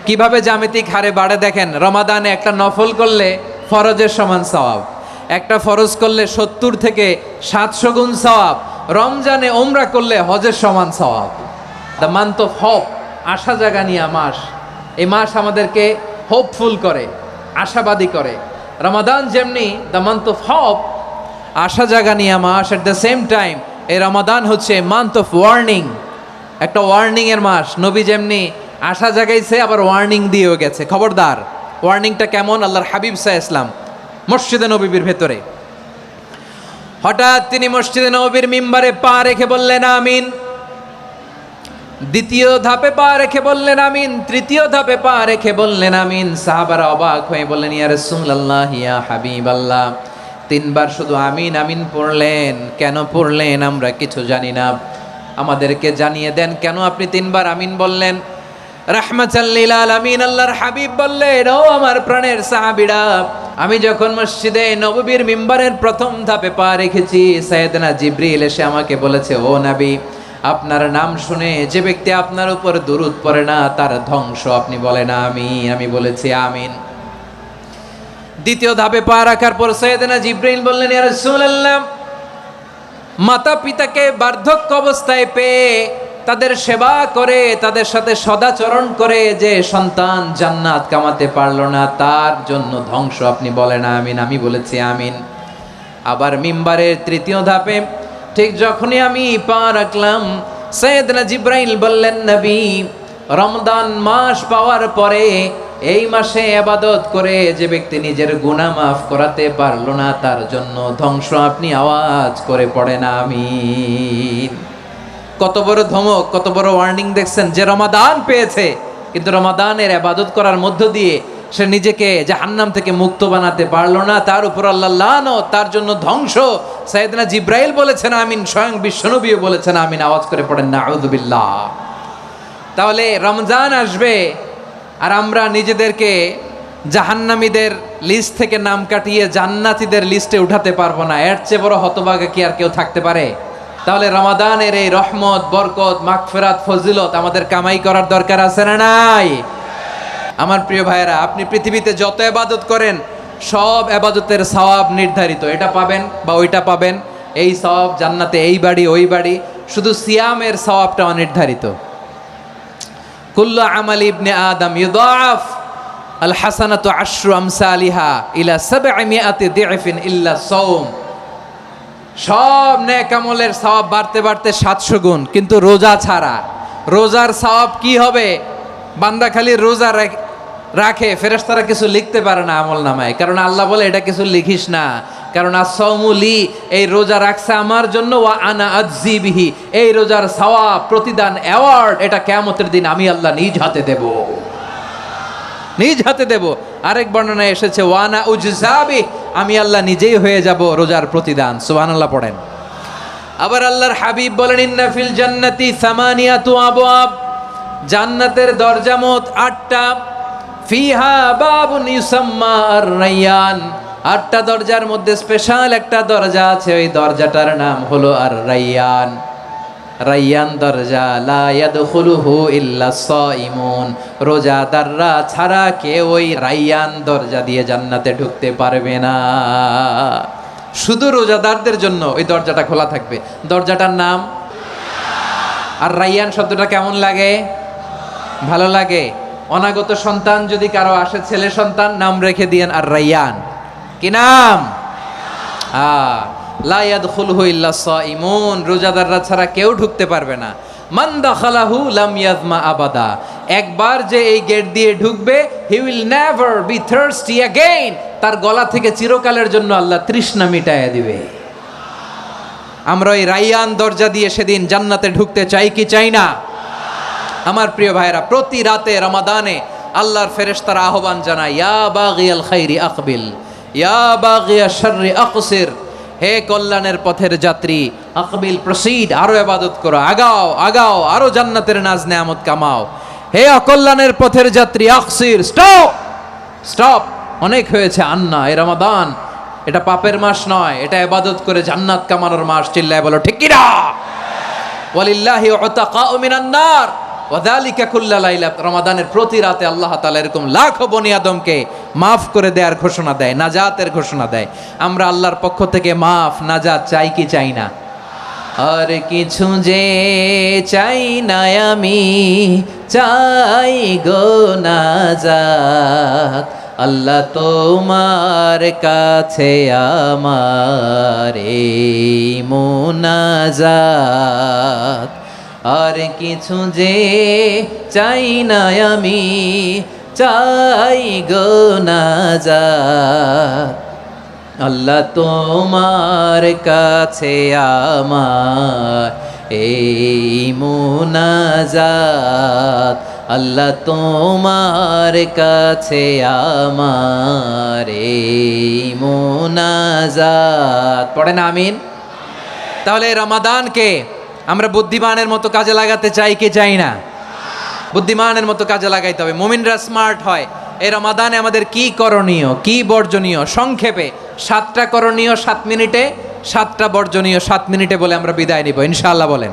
A: কিভাবে? জ্যামিতিক হারে বাড়ে। দেখেন, রমাদানে একটা নফল করলে ফরজের সমান সওয়াব, একটা ফরজ করলে 70 থেকে 700 গুণ সওয়াব। রমজানে ওমরা করলে হজের সমান সওয়াব। দ্য মান্থ অফ হোপ, আশা জাগানিয়া মাস। এই মাস আমাদেরকে হোপফুল করে, আশাবাদী করে। রমাদান যেমনি দ্য মান্থ অফ হোপ, আশা জাগানিয়া মাস, এট দ্য সেম টাইম এই রমাদান হচ্ছে মান্থ অফ ওয়ার্নিং, একটা ওয়ার্নিং এর মাস। নবী যেমনি আশা জাগাইছে, আবার ওয়ার্নিং দিয়েও গেছে, খবরদার। ওয়ার্নিংটা কেমন? আল্লাহর হাবিব সাল্লাল্লাহু আলাইহি ওয়াসাল্লাম মসজিদে নববীর ভেতরে, হঠাৎ তিনি মসজিদে নববীর মিম্বারে পা রেখে বললেন আমিন। দ্বিতীয় ধাপে পা রেখে বললেন আমিন, তৃতীয় ধাপে পা রেখে বললেন আমিন। সাহাবারা অবাক হয়ে বললেন ইয়া রাসূলুল্লাহ, ইয়া হাবিবাল্লাহ, 3 বার শুধু আমিন আমিন পড়লেন, কেন পড়লেন আমরা কিছু জানি না, আমাদেরকে জানিয়ে দেন কেন আপনি 3 বার আমিন বললেন। রাহমাতাল লিল আলামিন আল্লাহর হাবিব বললেন, ও আমার প্রাণের সাহাবীরা, আমি যখন মসজিদে নববীর মিম্বারের প্রথম ধাপে পা রেখেছি, সাইয়েদনা জিবরিল এসে আমাকে বলেছে, ও নবী, আপনার নাম শুনে যে ব্যক্তি আপনার উপর দুরূদ পড়ে না তার ধ্বংস। আপনি বলেন আমিন। আমি বলেছি আমিন। দ্বিতীয় ধাপে পা রাখার পর সাইয়েদনা জিবরিল বললেন, ইয়া রাসূলুল্লাহ, মাতা পিতাকে বার্ধক্য অবস্থায় পেয়ে তাদের সেবা করে, তাদের সাথে সদাচরণ করে যে সন্তান জান্নাত কামাতে পারলো না, তার জন্য ধ্বংস। আপনি বলেন আমিন। আমি বলেছি আমিন। আবার মিম্বারের তৃতীয় ধাপে ঠিক যখনই আমি পা রাখলাম, সাইয়েদনা জিবরাইল বললেন, নবী, রমজান মাস পাওয়ার পরে এই মাসে ইবাদত করে যে ব্যক্তি নিজের গুনাহ মাফ করাতে পারলো না, তার জন্য ধ্বংস। আপনি আওয়াজ করে পড়েন আমিন। কত বড় ধমক, কত বড় ওয়ার্নিং দেখছেন! যে রমাদান পেয়েছে, কিন্তু রমাদানের ইবাদত করার মধ্য দিয়ে সে নিজেকে জাহান্নাম থেকে মুক্ত বানাতে পারলো না, তার উপর আল্লাহ লানত, তার জন্য ধ্বংস। সাইয়েদনা জিবরাইল বলেছেন আমিন, স্বয়ং বিশ্বনবীও বলেছেন আমিন। আওয়াজ করে পড়েন নাউযুবিল্লাহ। তাহলে রমজান আসবে আর আমরা নিজেদেরকে জাহান্নামীদের লিস্ট থেকে নাম কাটিয়ে জান্নাতীদের লিস্টে উঠাতে পারবো না। এর চেয়ে বড় হতভাগা কি আর কেউ থাকতে পারে? তাহলে রমাদানের এই রহমত, বরকত, মাগফিরাত, ফজিলত আমাদের কামাই করার দরকার আছে না নাই? আমার প্রিয় ভাইয়েরা, আপনি পৃথিবীতে যত ইবাদত করেন সব ইবাদতের সওয়াব নির্ধারিত। এটা পাবেন বা ওইটা পাবেন, এই সওয়াব জান্নাতে, এই বাড়ি ওই বাড়ি। শুধু সিয়ামের সওয়াবটা অনির্ধারিত। কুল্লু আমালি ইবনে আদম ইউদাআফ আল হাসানাতু আশরু আমসালিহা ইলা 700 দি'ফিন ইল্লা সাওম। সব নেক আমলের সওয়াব বাড়তে বাড়তে 700 গুণ, কিন্তু রোজা ছাড়া। রোজার সওয়াব কি হবে? বান্দা খালি রোজা রাখে, ফেরেশতারা কিছু লিখতে পারে না আমল নামায়, কারণ আল্লাহ বলে এটা কিছু লিখিস না, কারণ আসসাউমুলি, এই রোজা রাখছে আমার জন্য, ওয়া আনা আজজি বিহি, এই রোজার সওয়াব, প্রতিদান, অ্যাওয়ার্ড এটা কিয়ামতের দিন আমি আল্লাহ নিজ হাতে দেব, নিজ হাতে দেব। আরেক বর্ণনায় এসেছে ওয়ানা উজজাবি, আমি আল্লাহ নিজেই হয়ে যাব রোজার প্রতিদান। সুবহানাল্লাহ পড়েন। আবার আল্লাহর হাবিব বলেন ইন্না ফিল জান্নাতি সামানিয়াতু আবওয়াব, জান্নাতের দরজা মোট 8টা, ফিহা বাবুন ইউসাম্মা আর-রায়্যান, 8টা দরজার মধ্যে স্পেশাল একটা দরজা আছে, ওই দরজাটার নাম হলো আর-রায়্যান। রায়্যান দরজা, লা ইয়াদখুলুহু ইল্লা সাইমুন, রোজাদাররা ছাড়া কেউ ওই রায়্যান দরজা দিয়ে জান্নাতে ঢুকতে পারবে না, শুধু রোজাদারদের জন্য ওই দরজাটা খোলা থাকবে। দরজাটার নাম আর রায়্যান। শব্দটা কেমন লাগে? ভালো লাগে। অনাগত সন্তান যদি কারো আসে, ছেলে সন্তান, নাম রেখে দিয়েন আর রায়্যান। কি নাম? লা ইয়াদখুলুহু ইল্লা সাইমুন, রোজাদাররা ছাড়া কেউ ঢুকতে পারবে না। মান দাখালাহু লাম ইয়াজমা আবাদা, একবার যে এই গেট দিয়ে ঢুকবে, he will never be thirsty again, তার গলা থেকে চিরকালের জন্য আল্লাহ তৃষ্ণা মিটাইয়া দিবে। আমরা ওই রায়্যান দরজা দিয়ে সেদিন জান্নাতে ঢুকতে চাই কি চাই না? আমার প্রিয় ভাইরা, প্রতি রাতে রমাদানে আল্লাহর ফেরেশতারা আহ্বান জানায়, ইয়া বাগিয়াল খাইরি আকবিল, ইয়া বাগিয়াশ শাররি আকসির, হে কল্যাণের পথের যাত্রী, আকবিল প্রসিড, আরো ইবাদত করো, আগাও আগাও, আরো জান্নাতের নাজ নেয়ামত কামাও। হে অকল্যাণের পথের যাত্রী, আকসির, স্টপ স্টপ, অনেক হয়েছে, আন্না, এ রমাদান এটা পাপের মাস নয়, এটা ইবাদত করে জান্নাত কামানোর মাস। চিল্লায় বলো ঠিক কি না? ওয়ালিল্লাহি উতাকাউ মিনান নার ওয়া যালিকা কুল্লা লাইলা, রমাদানের প্রতি রাতে আল্লাহ তাআলা এরকম লাখো বনি আদমকে মাফ করে দেওয়ার ঘোষণা দেয়, নাজাতের ঘোষণা দেয়। আমরা আল্লাহর পক্ষ থেকে মাফ, নাজাত চাই কি চাই না? আর কিছু যে চাই না আমি, চাই গো নাজাত, আল্লাহ তোমার কাছে আমার এই মুনাজাত। আর কিছু যে চাই না আমি, চাই গো নাজাত, আল্লাহ তোমার কাছে আমার এই মুনাজাত, আল্লাহ তোমার কাছে আমার এই মুনাজাত। পড়েন আমিন। তাহলে রমাদানকে আমরা বুদ্ধিমানের মতো কাজে লাগাতে চাই কি চাই না? বুদ্ধিমানের মতো কাজে লাগাইতে হবে। মুমিনরা স্মার্ট হয়। এই রমাদানে আমাদের কি করণীয়, কি বর্জনীয়, সংক্ষেপে 7টা করণীয় 7 মিনিটে, 7টা বর্জনীয় 7 মিনিটে বলে আমরা বিদায় নিব ইনশাআল্লাহ। বলেন,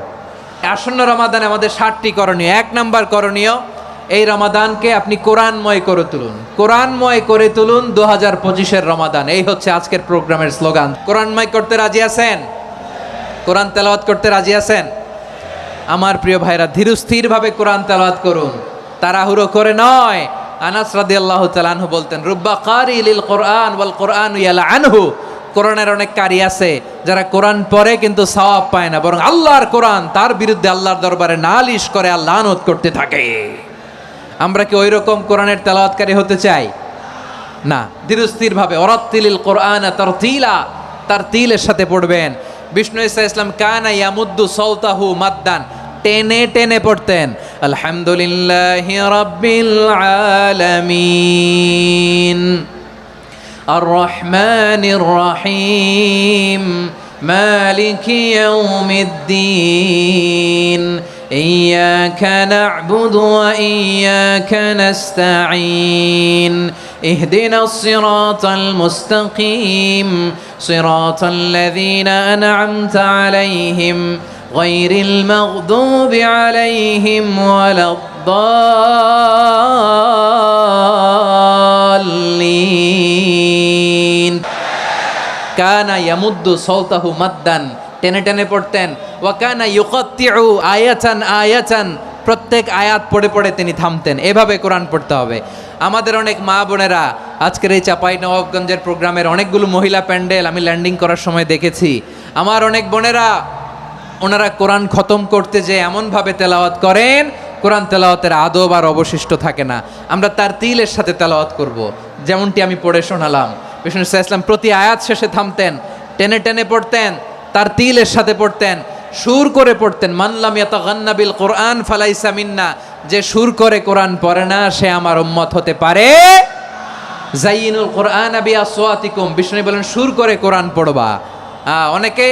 A: আসন্ন রমাদানে আমাদের 7টি করণীয়। 1 নাম্বার করণীয়, এই রমাদানকে আপনি কোরআনময় করে তুলুন, কোরআনময় করে তুলুন 2025-এর রমাদান। এই হচ্ছে আজকের প্রোগ্রামের স্লোগান। কোরআনময় করতে রাজি আছেন? কোরআন তেলাওয়াত করতে রাজি আছেন? আমার প্রিয় ভাইরা, ধীরস্থিরভাবে কোরআন তেলাওয়াত করুন, তাড়াহুড়ো করে নয়। আনাস রাদিয়াল্লাহু তাআলা আনহু বলতেন, রুব্বা কারি লিল কোরআন ওয়াল কোরআন ইয়ালআনহু, কোরআনের অনেক কারি আছে যারা কোরআন পড়ে কিন্তু সওয়াব পায় না, বরং আল্লাহর কোরআন তার বিরুদ্ধে আল্লাহর দরবারে নালিশ করে আর লানত করতে থাকে। আমরা কি ওই রকম কোরআনের তেলাওয়াতকারী হতে চাই? না। ধীরস্থিরভাবে, ওয়ারাত্তিলিল কোরআন তারতিলা, তারতিলের সাথে পড়বেন। বিষ্ণু ঈসা ইসলাম কানা ইয়ামুদ্দু সাওতাহু মাদ্দান, টেনে টেনে পড়তেন। আলহামদুলিল্লাহি রাব্বিল আলামিন আর রহমানির রহিম মালিকি ইয়াউমিদ্দিন ইয়্যাকা না'বুদু ওয়া ইয়্যাকা নাস্তাঈন ইহদিনাস সিরাতাল মুস্তাকিম সিরাতাল লাযীনা আন'আমতা আলাইহিম গায়রিল মাগদুবি আলাইহিম ওয়ালাদ-দাল্লিন। কানা ইয়ামুদ্দু সাওতাহু মাদ্দান, টেনে টেনে পড়তেন। ওয়া কানা ইউকাত্তিউ আয়াতান আয়াতান, প্রত্যেক আয়াত পড়ে পড়ে তিনি থামতেন। এভাবে কোরআন পড়তে হবে। আমাদের অনেক মা বোনেরা আজকের এই চাঁপাইনবাবগঞ্জের প্রোগ্রামের অনেকগুলো মহিলা প্যান্ডেল আমি ল্যান্ডিং করার সময় দেখেছি। আমার অনেক বোনেরা ওনারা কোরআন খতম করতে যে এমনভাবে তেলাওয়াত করেন কোরআন তেলাওয়াতের আদব আর অবশিষ্ট থাকে না। আমরা তার তিলের সাথে তেলাওয়াত করব, যেমনটি আমি পড়ে শোনালাম। বিষ্ণু ইসলাম প্রতি আয়াত শেষে থামতেন, টেনে টেনে পড়তেন, তার তিলের সাথে পড়তেন, সুর করে পড়তেন। মানলাম ইয়াতাগান্না বিল কোরআন ফালাইসা মিন্না, যে সুর করে কোরআন পড়ে না সে আমার উম্মত হতে পারে। জাইয়িনুল কোরআন বিআসওয়াতিকুম, বিষ্ণু বলেন সুর করে কোরআন পড়বা। অনেকে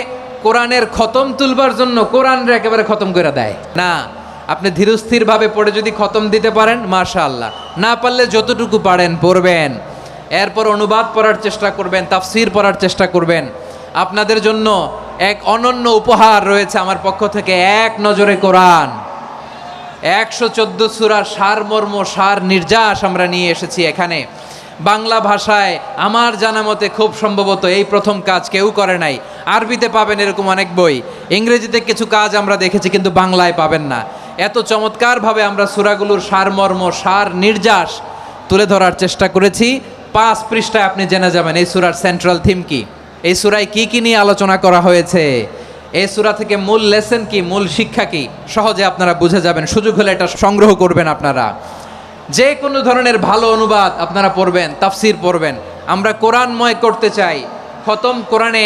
A: কোরআনের খতম তুলবার জন্য কোরআনরে একেবারে খতম করে দেয় না। আপনি ধীরস্থির ভাবে পড়ে যদি খতম দিতে পারেন মাশাআল্লাহ, না পারলে যতটুকু পারেন পড়বেন, এরপর অনুবাদ পড়ার চেষ্টা করবেন, তাফসির পড়ার চেষ্টা করবেন। আপনাদের জন্য এক অনন্য উপহার রয়েছে আমার পক্ষ থেকে, এক নজরে কোরআন 114 সূরার সারমর্ম, সার নির্যাস আমরা নিয়ে এসেছি এখানে বাংলা ভাষায়। আমার জানা মতে খুব সম্ভবত এই প্রথম কাজ কেউ করে নাই। আরবিতে পাবেন এরকম অনেক বই, ইংরেজিতে কিছু কাজ আমরা দেখেছি, কিন্তু বাংলায় পাবেন না। এত চমৎকারভাবে আমরা সূরাগুলোর সারমর্ম, সার নির্যাস তুলে ধরার চেষ্টা করেছি। 5 পৃষ্ঠায় আপনি জেনে যাবেন এই সূরার সেন্ট্রাল থিম কি, এই সূরায় কি কি নিয়ে আলোচনা করা হয়েছে, এই সূরা থেকে মূল লেসন কি, মূল শিক্ষা কি, সহজে আপনারা বুঝে যাবেন। সুযোগ হলে এটা সংগ্রহ করবেন আপনারা। যে কোনো ধরনের ভালো অনুবাদ আপনারা পড়বেন, তাফসির পড়বেন। আমরা কোরআনময় করতে চাই। খতম কোরআনে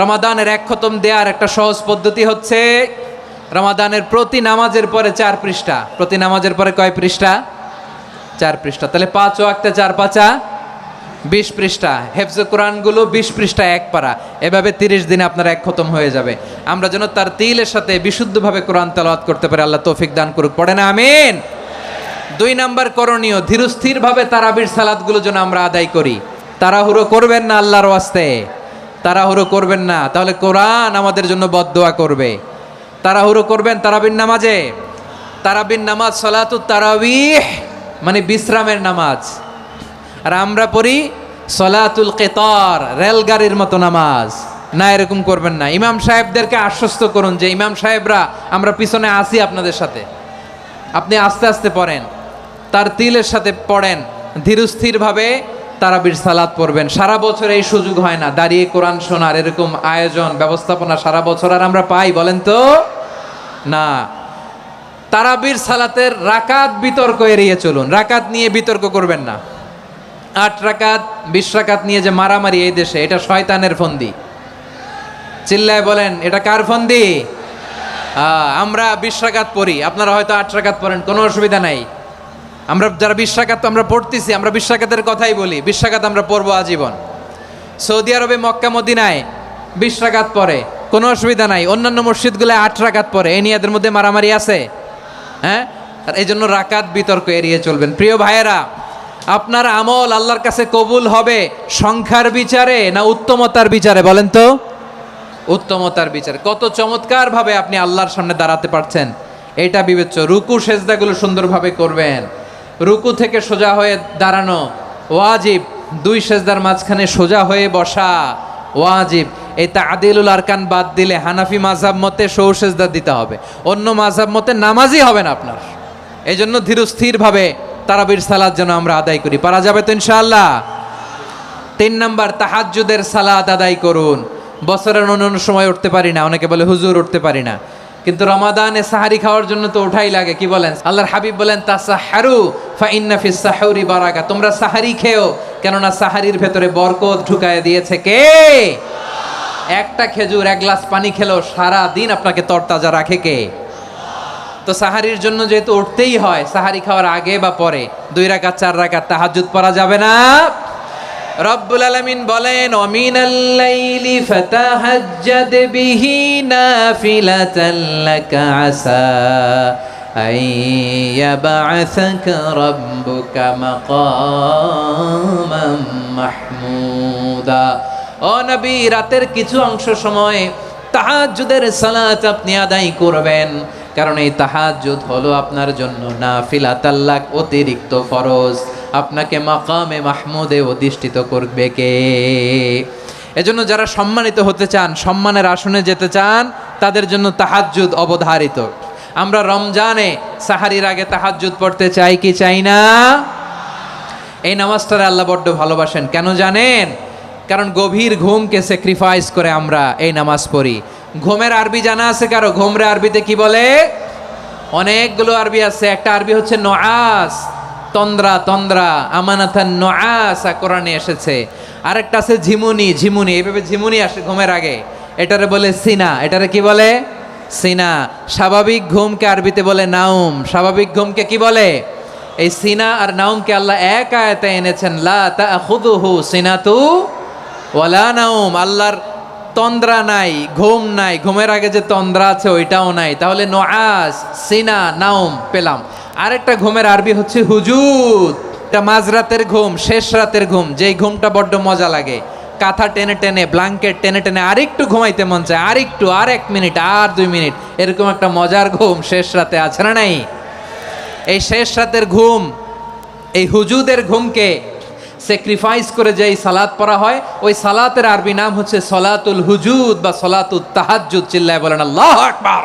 A: রমাদানের 1 খতম দেওয়ার একটা সহজ পদ্ধতি হচ্ছে রমাদানের প্রতি নামাজের পরে 4 পৃষ্ঠা। প্রতি নামাজের পরে কয় পৃষ্ঠা? 4 পৃষ্ঠা। তাহলে 5 ওয়াক্তে 4 পাঁচা 20 পৃষ্ঠা। হেফজে কোরআনগুলো 20 পৃষ্ঠা 1 পারা। এভাবে 30 দিনে আপনার 1 খতম হয়ে যাবে। আমরা যেন তার তিলের সাথে বিশুদ্ধভাবে কোরআন তেলাওয়াত করতে পারি, আল্লাহ তৌফিক দান করুক। পড়ে না আমিন। 2 নাম্বার করণীয়, ধীরস্থিরভাবে তারাবির সালাতগুলো যেন আমরা আদায় করি। তাড়াহুড়ো করবেন না আল্লাহর ওয়াস্তে, তাড়াহুড়ো করবেন না, তাহলে কোরআন আমাদের জন্য বদদোয়া করবে। তাড়াহুড়ো করবেন তারাবির নামাজে। তারাবির নামাজ সালাতুত তারাবিহ মানে বিশ্রামের নামাজ, আর আমরা পড়ি সলাতুল কেতার, রেলগাড়ির মতো নামাজ। না, এরকম করবেন না। ইমাম সাহেবদেরকে আশ্বস্ত করুন যে ইমাম সাহেবরা আমরা পিছনে আসি আপনাদের সাথে, আপনি আস্তে আস্তে পড়েন, তার তিলের সাথে পড়েন, ধীরস্থিরভাবে তারাবির সালাত পড়বেন। সারা বছর এই সুযোগ হয় না দাঁড়িয়ে কোরআন শোনার, এরকম আয়োজন ব্যবস্থাপনা সারা বছর আর আমরা পাই বলেন তো না। তারাবির সালাতের রাকাত বিতর্ক এড়িয়ে চলুন, রাকাত নিয়ে বিতর্ক করবেন না। 8 রাকাত 20 রাকাত নিয়ে যে মারামারি এই দেশে, এটা শয়তানের ফন্দি। চিল্লায় বলেন এটা কার ফন্দি? আমরা 20 রাকাত পড়ি, আপনারা হয়তো 8 রাকাত পড়েন, কোনো অসুবিধা নাই। আমরা যারা 20 রাকাত আমরা পড়তেছি, আমরা 20 রাকাতের কথাই বলি, 20 রাকাত আমরা পড়বো আজীবন। সৌদি আরবে মক্কা মদিনায় 20 রাকাত পড়ে, কোনো অসুবিধা নাই। অন্যান্য মসজিদগুলো 8 রাকাত পড়ে, এই নিয়ে এদের মধ্যে মারামারি আছে? হ্যাঁ, আর এই জন্য রাকাত বিতর্ক এড়িয়ে চলবেন। প্রিয় ভাইয়েরা, আপনার আমল আল্লাহর কাছে কবুল হবে সংখ্যার বিচারে না উত্তমতার বিচারে? বলেন তো। উত্তমতার বিচারে। কত চমৎকার ভাবে আপনি আল্লাহর সামনে দাঁড়াতে পারছেন এটা বিবেচ্য। রুকু সেজদাগুলো সুন্দরভাবে করবেন। রুকু থেকে সোজা হয়ে দাঁড়ানো ওয়াজিব, 2 সেজদার মাঝখানে সোজা হয়ে বসা ওয়াজিব। এই তাদিলুল আরকান বাদ দিলে হানাফি মাযহাব মতে সৌ সেজদা দিতে হবে, অন্য মাযহাব মতে নামাজই হবে না আপনার। এই জন্য ধীরস্থিরভাবে তারাবির সালাত যেন আমরা আদায় করি। পারা যাবে তো ইনশাআল্লাহ। 3 নাম্বার, তাহাজ্জুদের সালাত আদায় করুন। বছরের অন্য সময় উঠতে পারি না, অনেকে বলে হুজুর উঠতে পারি না, কিন্তু রমাদানে সাহারি খাওয়ার জন্য তো ওঠাই লাগে। কি বলেন? আল্লাহর হাবিব বলেন তাসাহারু ফা ইন্না ফিস সাহুরি বারাকা, তোমরা সাহারি খেও, কেননা সাহারির ভেতরে বরকত ঢুকায় দিয়েছে কে? একটা খেজুর 1 গ্লাস পানি খেলেও সারা দিন আপনাকে তরতাজা রাখে কে? তো সাহারির জন্য যেহেতু উঠতেই হয়, সাহারি খাওয়ার আগে বা পরে 2 রাকাত 4 রাকাত তাহাজ্জুদ পড়া যাবে না? রব্বুল আলামিন বলেন ওয়ামিনাল লাইলি ফাতাহাজ্জাদ বিহি নাফিলাতান লাকা আসা আইয়াবআসাকা রাব্বুকা মাকামান মাহমুদা। ও নবী, রাতের কিছু অংশ সময় তাহাজ্জুদের সালাত আপনি আদায় করবেন, কারণ এই তাহাজ্জুদ হলো আপনার জন্য নাফিলাতাল লাক, অতিরিক্ত ফরজ। আপনাকে মাকামে মাহমুদে অধিষ্ঠিত করবে কে? এজন্য যারা সম্মানিত হতে চান, সম্মানের আসনে যেতে চান, তাদের জন্য তাহাজ্জুদ অবধারিত। আমরা রমজানে সাহারির আগে তাহাজ্জুদ পড়তে চাই কি চাই না? এই নামাজটারে আল্লাহ বড্ড ভালোবাসেন। কেন জানেন? কারণ গভীর ঘুমকে স্যাক্রিফাইস করে আমরা এই নামাজ পড়ি। ঘুমের আরবি জানা আছে কারো? ঘুমরে আরবিতে কি বলে? অনেকগুলো আরবি আছে, একটা আরবি হচ্ছে নোয়াস, তন্দ্রা তন্দ্রা, আমানাথান নোয়াসা কোরআনে এসেছে। আরেকটা আছে ঝিমুনি, ঝিমুনি, এইভাবে ঝিমুনি আসে ঘুমের আগে, এটারে বলে সিনা। এটারে কি বলে? সিনা। স্বাভাবিক ঘুমকে আরবিতে বলে নাউম। স্বাভাবিক ঘুমকে কি বলে? এই সিনা আর নাউমকে আল্লাহ এক আয়াতে এনেছেন, লা তাখুযুহু সিনাতু ওয়ালা নাউম। আল্লাহর তন্দ্রা নাই, ঘুম নাই, ঘুমের আগে যে তন্দ্রা আছে ওইটাও নাই। তাহলে নোয়াস, সিনা, নাউম পেলাম। আরেকটা ঘুমের আরবি হচ্ছে হুজুদ। এটা মাঝরাতের ঘুম, শেষ রাতের ঘুম, যেই ঘুমটা বড্ড মজা লাগে। কাঁথা টেনে টেনে, ব্ল্যাঙ্কেট টেনে টেনে আরেকটু ঘুমাইতে মন চায়, আরেকটু, আর 1 মিনিট, আর 2 মিনিট, এরকম একটা মজার ঘুম শেষ রাতে আছে না নাই? এই শেষ রাতের ঘুম, এই হুজুদের ঘুমকে স্যাক্রিফাইস করে যেই সালাত পড়া হয়, ওই সালাতের আরবি নাম হচ্ছে সলাতুল হুজুদ বা সলাতুত তাহাজ্জুদ। চিল্লায় বলেন আল্লাহু আকবার।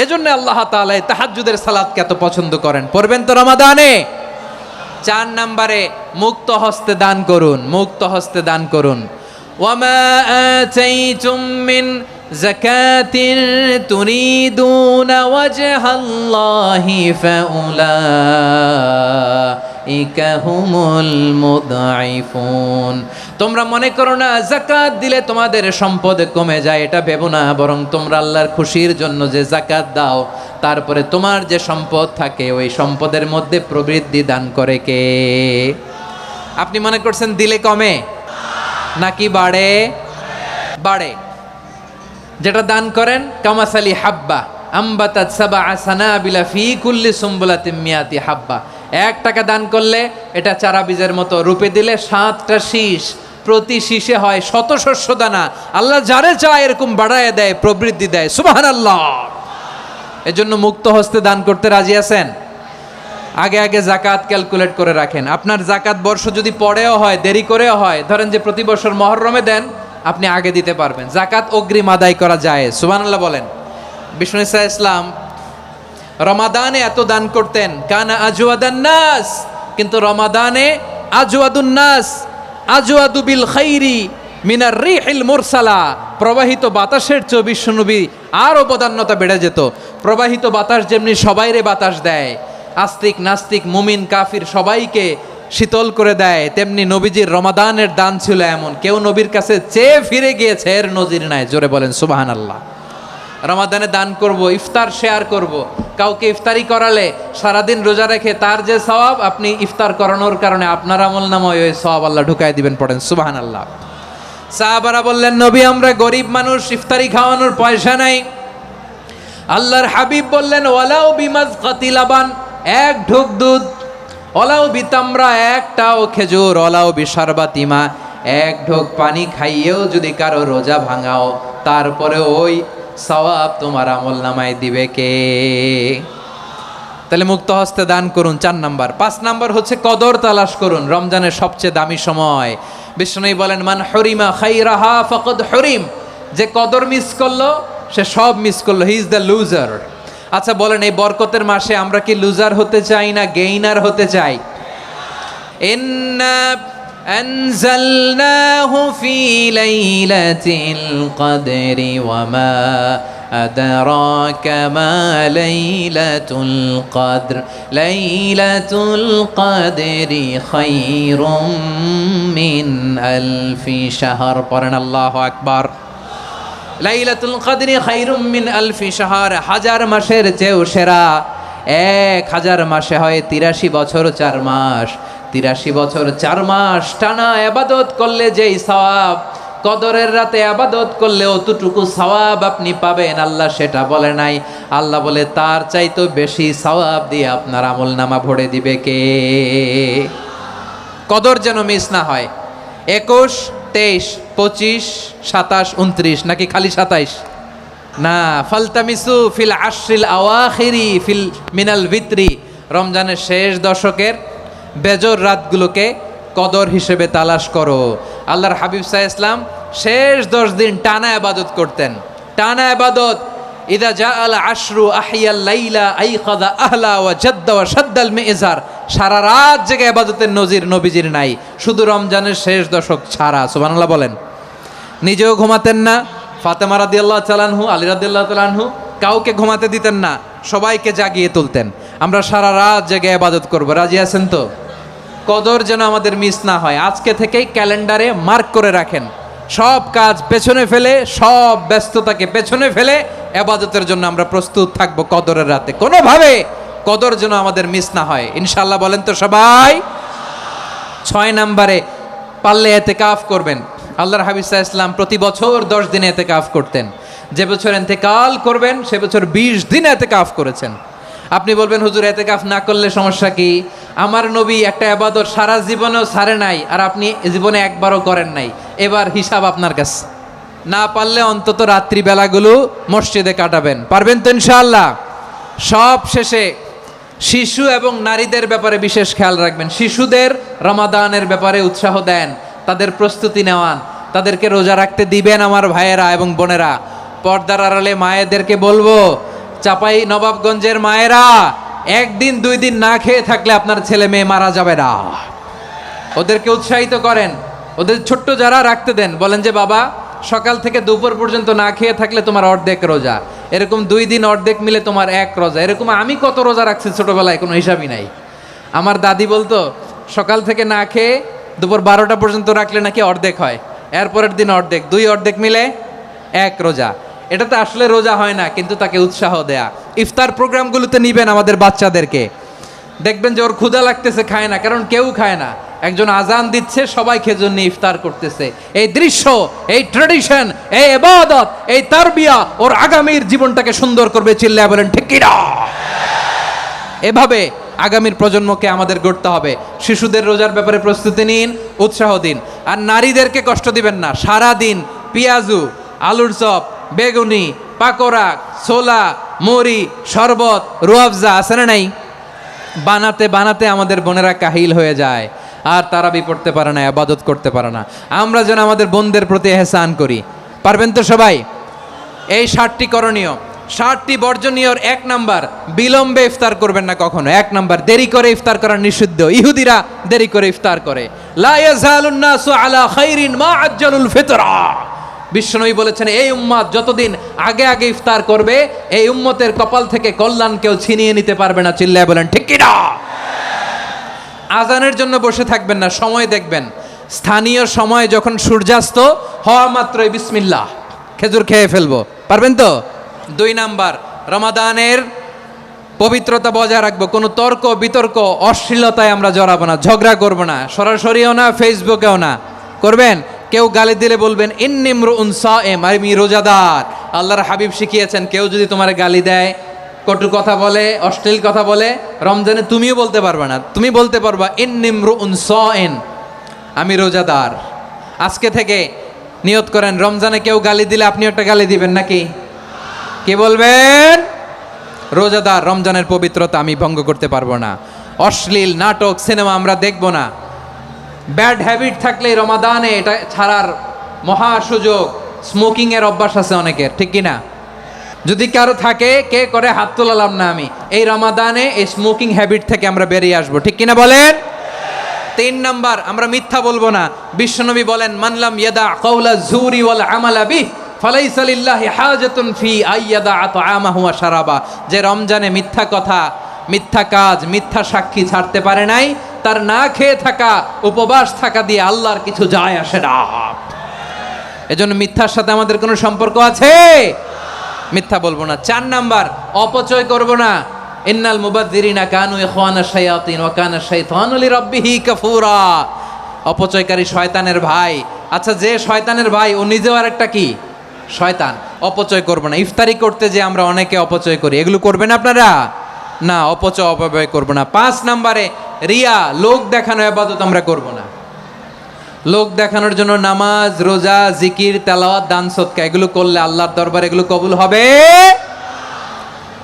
A: এজন্য আল্লাহ তাআলা এই তাহাজ্জুদের সালাতকে এত পছন্দ করেন। পড়বেন তো রমাদানে। 4 নম্বরে মুক্ত হস্তে দান করুন, মুক্ত হস্তে দান করুন। ওয়ামা আতাইতুম মিন যাকাতিন তুরিদুনা ওয়াজহাল্লাহি ফাউলাইকা হুমুল মুদঈফুন। তোমরা মনে করো না যাকাত দিলে তোমাদের সম্পদ কমে যায়, এটা ভেবো না। বরং তোমরা আল্লাহর খুশির জন্য যে যাকাত দাও, তারপরে তোমার যে সম্পদ থাকে ওই সম্পদের মধ্যে প্রবৃদ্ধি দান করে কে? আপনি মনে করছেন দিলে কমে নাকি বাড়ে? বাড়ে। যেটা দান করেন, কামাসালি হাব্বা আম্বাতাত সাবআ সানাবিলা ফি কুল্লি সুম্বুলাতিন মিয়াতি হাব্বা। 1 টাকা দান করলে এটা চারা বীজের মতো, রূপে দিলে 7টা শীষ, প্রতি শীষে হয় 100 শস্য দানা। আল্লাহ যারে চায় এরকম বাড়ায় দেয়, প্রবৃদ্ধি দেয়। সুবহানাল্লাহ। এজন্য মুক্ত হস্তে দান করতে রাজি আছেন? আগে আগে জাকাত ক্যালকুলেট করে রাখেন। আপনার জাকাত বর্ষ যদি পরেও হয়, দেরি করেও হয়, ধরেন যে প্রতি বছর মহরমে দেন, আপনি আগে দিতে পারবেন। জাকাত অগ্রিম আদায় করা যায়। সুবহানাল্লাহ বলেন। বিষ্ণু ঈসা ইসলাম রমাদানে এত দান করতেন, কানা আজওয়াদান নাস, কিন্তু রমাদানে আজওয়াদুন নাস আজওয়াদু বিল খাইরি মিনার রিহিল মুরসালা। প্রবাহিত বাতাসের চেয়ে বিশ্বনবী আরও বদান্যতা বেড়ে যেত। প্রবাহিত বাতাস যেমনি সবাইরে বাতাস দেয়, আস্তিক নাস্তিক মুমিন কাফির সবাইকে শীতল করে দেয়, তেমনি নবীজির রমাদানের দান ছিল এমন, কেউ নবীর কাছে চেয়ে ফিরে গিয়েছে এর নজির নাই। জোরে বলেন সুবহানাল্লাহ। রমাদানে দান করব, ইফতার শেয়ার করব। কাউকে ইফতারি করালে সারাদিন রোজা রেখে তার যে সওয়াব, আপনি ইফতার করানোর কারণে আপনার আমলনামায় ওই সওয়াব আল্লাহ ঢুকাই দিবেন। পড়েন সুবহানাল্লাহ। সাহাবারা বললেন, নবী আমরা গরিব মানুষ, ইফতারি খাওয়ানোর পয়সা নাই। আল্লাহর হাবিব বললেন, ওয়ালাউ বিমাজকাতি লাবান, 1 ঢোক দুধ, ওলাও বিতামরা, 1টাও খেজুর, ওলাও বিশারবাতিমা, 1 ঢোক পানি খাইয়েও যদি কারো রোজা ভাঙাও, তারপরে ওই সওয়াব তোমার আমল নামায় দিবে কে? তাহলে মুক্ত হস্তে দান করুন 4 নাম্বার। 5 নাম্বার হচ্ছে কদর তালাশ করুন। রমজানের সবচেয়ে দামি সময়। বিষ্ণু বলেন, মান হরিমা খাইরাহা ফাকাদ হরিম। যে কদর মিস করলো সে সব মিস করলো, হি ইজ দ্য লুজার। আচ্ছা বলেন, এই বরকতের মাসে আমরা কি লুজার হতে চাই না গেইনার হতে চাই? ইন্না আনজালনাহু ফি লাইলাতিল কদরি ওয়া মা আদরাকা মা লাইলাতুল কদর লাইলাতুল কদরি খায়রুম মিন আলফি শাহর। পড়েন আল্লাহু আকবার। লাইলাতুল কদরি খায়রুম মিন আলফি শাহর, 1000 মাসের চেয়েও সেরা। 1000 মাসে হয় 83 বছর 4 মাস। 83 বছর 4 মাস টানা ইবাদত করলে যেই সওয়াব, কদরের রাতে ইবাদত করলে অতটুকু সওয়াব আপনি পাবেন, আল্লাহ সেটা বলে নাই। আল্লাহ বলে তার চাইতে বেশি সওয়াব দিয়ে আপনার আমলনামা ভরে দিবে কে? কদর যেন মিস না হয়। 21, 23, 25, 27, 29 নাকি খালি 27? না, ফালতামিসু ফিল আশরিল আওয়াখিরি ফিল মিনাল ভিতরি। রমজানের শেষ দশকের বেজর রাতগুলোকে কদর হিসেবে তালাশ করো। আল্লাহর হাবিব সাল্লাল্লাহু আলাইহি ওয়াসাল্লাম শেষ 10 দিন টানা ইবাদত করতেন, টানা ইবাদত। ইদা জাআল আশরু আহিয়াল লাইলা আইকাযা আহলা ওয়া জাদ্দা ওয়া শাদ্দাল মিজার। সারা রাত জেগে ইবাদতের নজির নবীজির নাই, শুধু রমজানের শেষ দশক ছাড়া। সুবহানাল্লাহ বলেন। নিজেও ঘুমাতেন না। ফাতেমা রাদিয়াল্লাহু তাআলা আনহু, আলী রাদিয়াল্লাহু তাআলা আনহু কাউকে ঘুমাতে দিতেন না। সবাইকে জাগিয়ে তুলতেন। আমরা সারা রাত জেগে ইবাদত করব, রাজি আছেন তো? কদর যেন আমাদের মিস না হয়, আজকে থেকেই ক্যালেন্ডারে মার্ক করে রাখেন। সব কাজ পেছনে ফেলে, সব ব্যস্ততাকে পেছনে ফেলে ইবাদতের জন্য আমরা প্রস্তুত থাকব কদরের রাতে। কোনোভাবে কদর যেন আমাদের মিস না হয়, ইনশাআল্লাহ বলেন তো সবাই। 6 নম্বরে পারলে এতেকাফ করবেন। আল্লাহর হাবিব সাল্লাল্লাহু আলাইহি ওয়াসাল্লাম প্রতি বছর 10 দিন এতেকাফ করতেন। যে বছর ইন্তেকাল করবেন সে বছর 20 দিন এতেকাফ করেছেন। আপনি বলবেন হুজুর এতেকাফ না করলে সমস্যা কি? আমার নবী একটা ইবাদত সারা জীবনেও ছাড়ে নাই, আর আপনি জীবনে একবারও করেন নাই। এবার হিসাব আপনার কাছে। না পারলে অন্তত রাত্রি বেলাগুলো মসজিদে কাটাবেন, পারবেন তো ইনশাআল্লাহ? সব শেষে শিশু এবং নারীদের ব্যাপারে বিশেষ খেয়াল রাখবেন। শিশুদের রমাদানের ব্যাপারে উৎসাহ দেন, তাদের প্রস্তুতি নেওয়ান, তাদেরকে রোজা রাখতে দিবেন। আমার ভাইয়েরা এবং বোনেরা, পর্দার আড়ালে মায়েদেরকে বলবো, চাপাই নবাবগঞ্জের মায়েরা, 1 দিন 2 দিন না খেয়ে থাকলে আপনার ছেলে মেয়ে মারা যাবে না। ওদেরকে উৎসাহিত করেন, ওদের ছোট্ট যারা রাখতে দেন, বলেন যে বাবা সকাল থেকে দুপুর পর্যন্ত না খেয়ে থাকলে তোমার অর্ধেক রোজা, এরকম 2 দিন অর্ধেক মিলে তোমার 1 রোজা। এরকম আমি কত রোজা রাখছি ছোটবেলায় কোনো হিসাবই নাই। আমার দাদি বলতো সকাল থেকে না খেয়ে দুপুর 12টা পর্যন্ত রাখলে নাকি অর্ধেক হয়, এরপরের দিন অর্ধেক, 2 অর্ধেক মিলে 1 রোজা। এটা তো আসলে রোজা হয় না, কিন্তু তাকে উৎসাহ দেয়া। ইফতার প্রোগ্রামগুলোতে নিবেন আমাদের বাচ্চাদেরকে, দেখবেন যে ওর ক্ষুধা লাগতেছে, খায় না, কারণ কেউ খায় না। একজন আজান দিচ্ছে, সবাই খেজুর নিয়ে ইফতার করতেছে। এই দৃশ্য, এই ট্র্যাডিশন, এই ইবাদত, এই তারবিয়া ওর আগামীর জীবনটাকে সুন্দর করবে। চিল্লায় বলেন ঠিক কি না? এভাবে আগামীর প্রজন্মকে আমাদের গড়তে হবে। শিশুদের রোজার ব্যাপারে প্রস্তুতি নিন, উৎসাহ দিন। আর নারীদেরকে কষ্ট দিবেন না। সারা দিন পেঁয়াজু, আলুর চপ, বেগুনি, পাকোড়া, ছোলা, মুড়ি, শরবত, রুয়াবজা আছে না নাই, বানাতে বানাতে আমাদের বোনেরা কাহিল হয়ে যায়, আর তারাবি পড়তে পারে না, ইবাদত করতে পারে না। আমরা যেন আমাদের বোনদের প্রতি ইহসান করি, পারবেন তো সবাই? এই 7টি করণীয়, 7টি বর্জনীয়। 1 নাম্বার, বিলম্বে ইফতার করবেন না কখনো। 1 নাম্বার, দেরি করে ইফতার করা নিষিদ্ধ। ইহুদিরা দেরি করে ইফতার করে। লা ইয়াজালুন নাসু আলা খাইরিন মা আজ্জালুল ফিতরা। বিশ্বনবী বলেছেন এই উম্মত যতদিন আগে আগে ইফতার করবে, এই উম্মতের কপাল থেকে কল্যাণ কেউ ছিনিয়ে নিতে পারবে না। চিল্লায় বলেন ঠিক কি না? আজানের জন্য বসে থাকবেন না, সময় দেখবেন। স্থানীয় সময় যখন সূর্যাস্ত হওয়া মাত্রই বিসমিল্লাহ, খেজুর খেয়ে ফেলবো, পারবেন তো? 2 নাম্বার, রমাদানের পবিত্রতা বজায় রাখবো। কোনো তর্ক বিতর্ক অশ্লীলতায় আমরা জড়াবো না, ঝগড়া করবো না, সরাসরিও না, ফেসবুকেও না। করবেন? কেউ গালি দিলে বলবেন ইন্নিমরুন সায়েম, আমি রোজাদার। আল্লাহর হাবিব শিখিয়েছেন, কেউ যদি তোমার গালি দেয়, কটু কথা বলে, অশ্লীল কথা বলে, রমজানে তুমিও বলতে পারবে না। তুমি বলতে পারবা ইন্নিমরুন সায়েম, আমি রোজাদার। আজকে থেকে নিয়ত করেন, রমজানে কেউ গালি দিলে আপনি একটা গালি দিবেন নাকি? কি বলবেন? রোজাদার, রমজানের পবিত্রতা আমি ভঙ্গ করতে পারবো না। অশ্লীল নাটক, সিনেমা আমরা দেখবো না। ব্যাড হ্যাবিট থাকলে রমাদানে এটা ছাড়ার মহা সুযোগ। স্মোকিং এর অভ্যাস আছে অনেকের, ঠিক কি না? যদি কারো থাকে, কে করে হাত তোলালাম না আমি, এই রমাদানে এই স্মোকিং হ্যাবিট থেকে আমরা বেরিয়ে আসবো, ঠিক কিনা বলেন? 3 নাম্বার, আমরা মিথ্যা বলবো না। বিশ্বনবী বলেন মানলাম ইয়াদা কাওলা যুরি ওয়াল আমালা বিহি ফালাইসা লিল্লাহি হাজাতুন ফি আইয়াদা তাআমাহু ওয়া শারাবা। যে রমজানে মিথ্যা কথা, মিথ্যা কাজ, মিথ্যা সাক্ষী ছাড়তে পারে নাই, তার না খেয়ে থাকা, উপবাস থাকা দিয়ে আল্লাহর কিছু যায় আসে না। এজন্য মিথ্যার সাথে আমাদের কোনো সম্পর্ক আছে? মিথ্যা বলবো না। 4 নাম্বার, অপচয় করব না। ইন্নাল মুবাযযিরিনা কানু ইখওয়ানাশ শায়াতিন ওয়া কানা শাইতানু লিরাব্বিহি কাফুরা। অপচয়কারী শয়তানের ভাই। আচ্ছা, যে শয়তানের ভাই ও নিজেও আরেকটা কি? শয়তান। অপচয় করব না। ইফতারি করতে যে আমরা অনেকে অপচয় করি, এগুলো করবেন আপনারা না। অপচয় অপব্যয় করব না। 5 নাম্বারে, রিয়া, লোক দেখানো ইবাদত আমরা করব না। লোক দেখানোর জন্য নামাজ, রোজা, জিকির, তেলাওয়াত, দান, সদকা এগুলো করলে আল্লাহর দরবারে এগুলো কবুল হবে।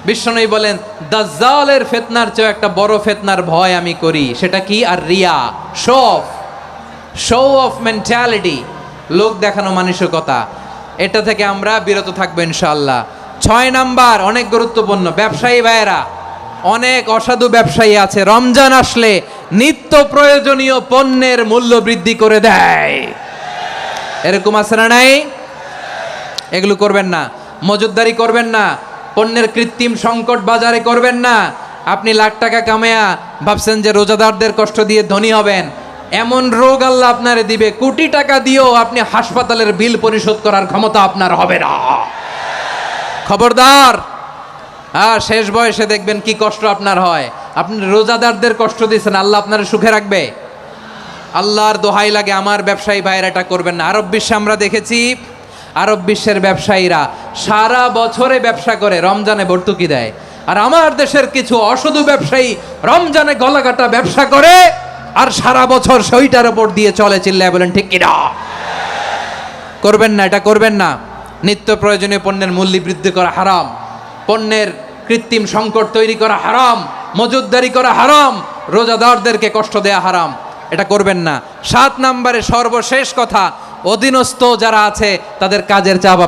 A: বিশ্বনবী বলেন দাজ্জালের ফিতনার চেয়ে একটা বড় ফিতনার ভয় আমি করি, সেটা কি? আর রিয়া, শো অফ মেন্টালিটি, লোক দেখানো মানসিকতা। এটা থেকে আমরা বিরত থাকবো ইনশাআল্লাহ। 6 নাম্বার, অনেক গুরুত্বপূর্ণ, ব্যবসায়ী ভাইয়েরা, অনেক অসাধু ব্যবসায়ী আছে রমজান আসলে নিত্য প্রয়োজনীয় পণ্যের মূল্য বৃদ্ধি করে দেয়। এরকম আছে না নাই? এগুলো করবেন না, মজুদদারি করবেন না। পণ্যের কৃত্রিম সংকট বাজারে করবেন না। আপনি লাখ টাকা কামায়া ভাবছেন যে রোজাদারদের কষ্ট দিয়ে ধনী হবেন, এমন রোগ আল্লাহ আপনারে দিবে, কোটি টাকা দিয়েও আপনি হাসপাতালের বিল পরিশোধ করার ক্ষমতা আপনার হবে না। খবরদার। শেষ বয়সে দেখবেন কি কষ্ট আপনার হয়। আপনি রোজাদারদের কষ্ট দিয়েছেন, আল্লাহ আপনার সুখে রাখবে? আল্লাহর দোহাই লাগে আমার ব্যবসায়ী ভাইয়েরা এটা করবেন না। আরব বিশ্বে আমরা দেখেছি, আরব বিশ্বের ব্যবসায়ীরা সারা বছরে ব্যবসা করে, রমজানে ভর্তুকি দেয়। আর আমার দেশের কিছু অসাধু ব্যবসায়ী রমজানে গলাকাটা ব্যবসা করে আর সারা বছর সেইটার উপর দিয়ে চলে। চিল্লায় বলেন ঠিক কিনা? করবেন না, এটা করবেন না। নিত্য প্রয়োজনীয় পণ্যের মূল্য বৃদ্ধি করা হারাম, পণ্যের কৃত্রিম সংকট তৈরি করা হারাম, মজুতদারি করা হারাম, রোজাদারদেরকে কষ্ট দেয়া হারাম, এটা করবেন না। 7 নম্বরে সর্বশেষ কথা, অধীনস্থ যারা আছে তাদের কাজের চাপ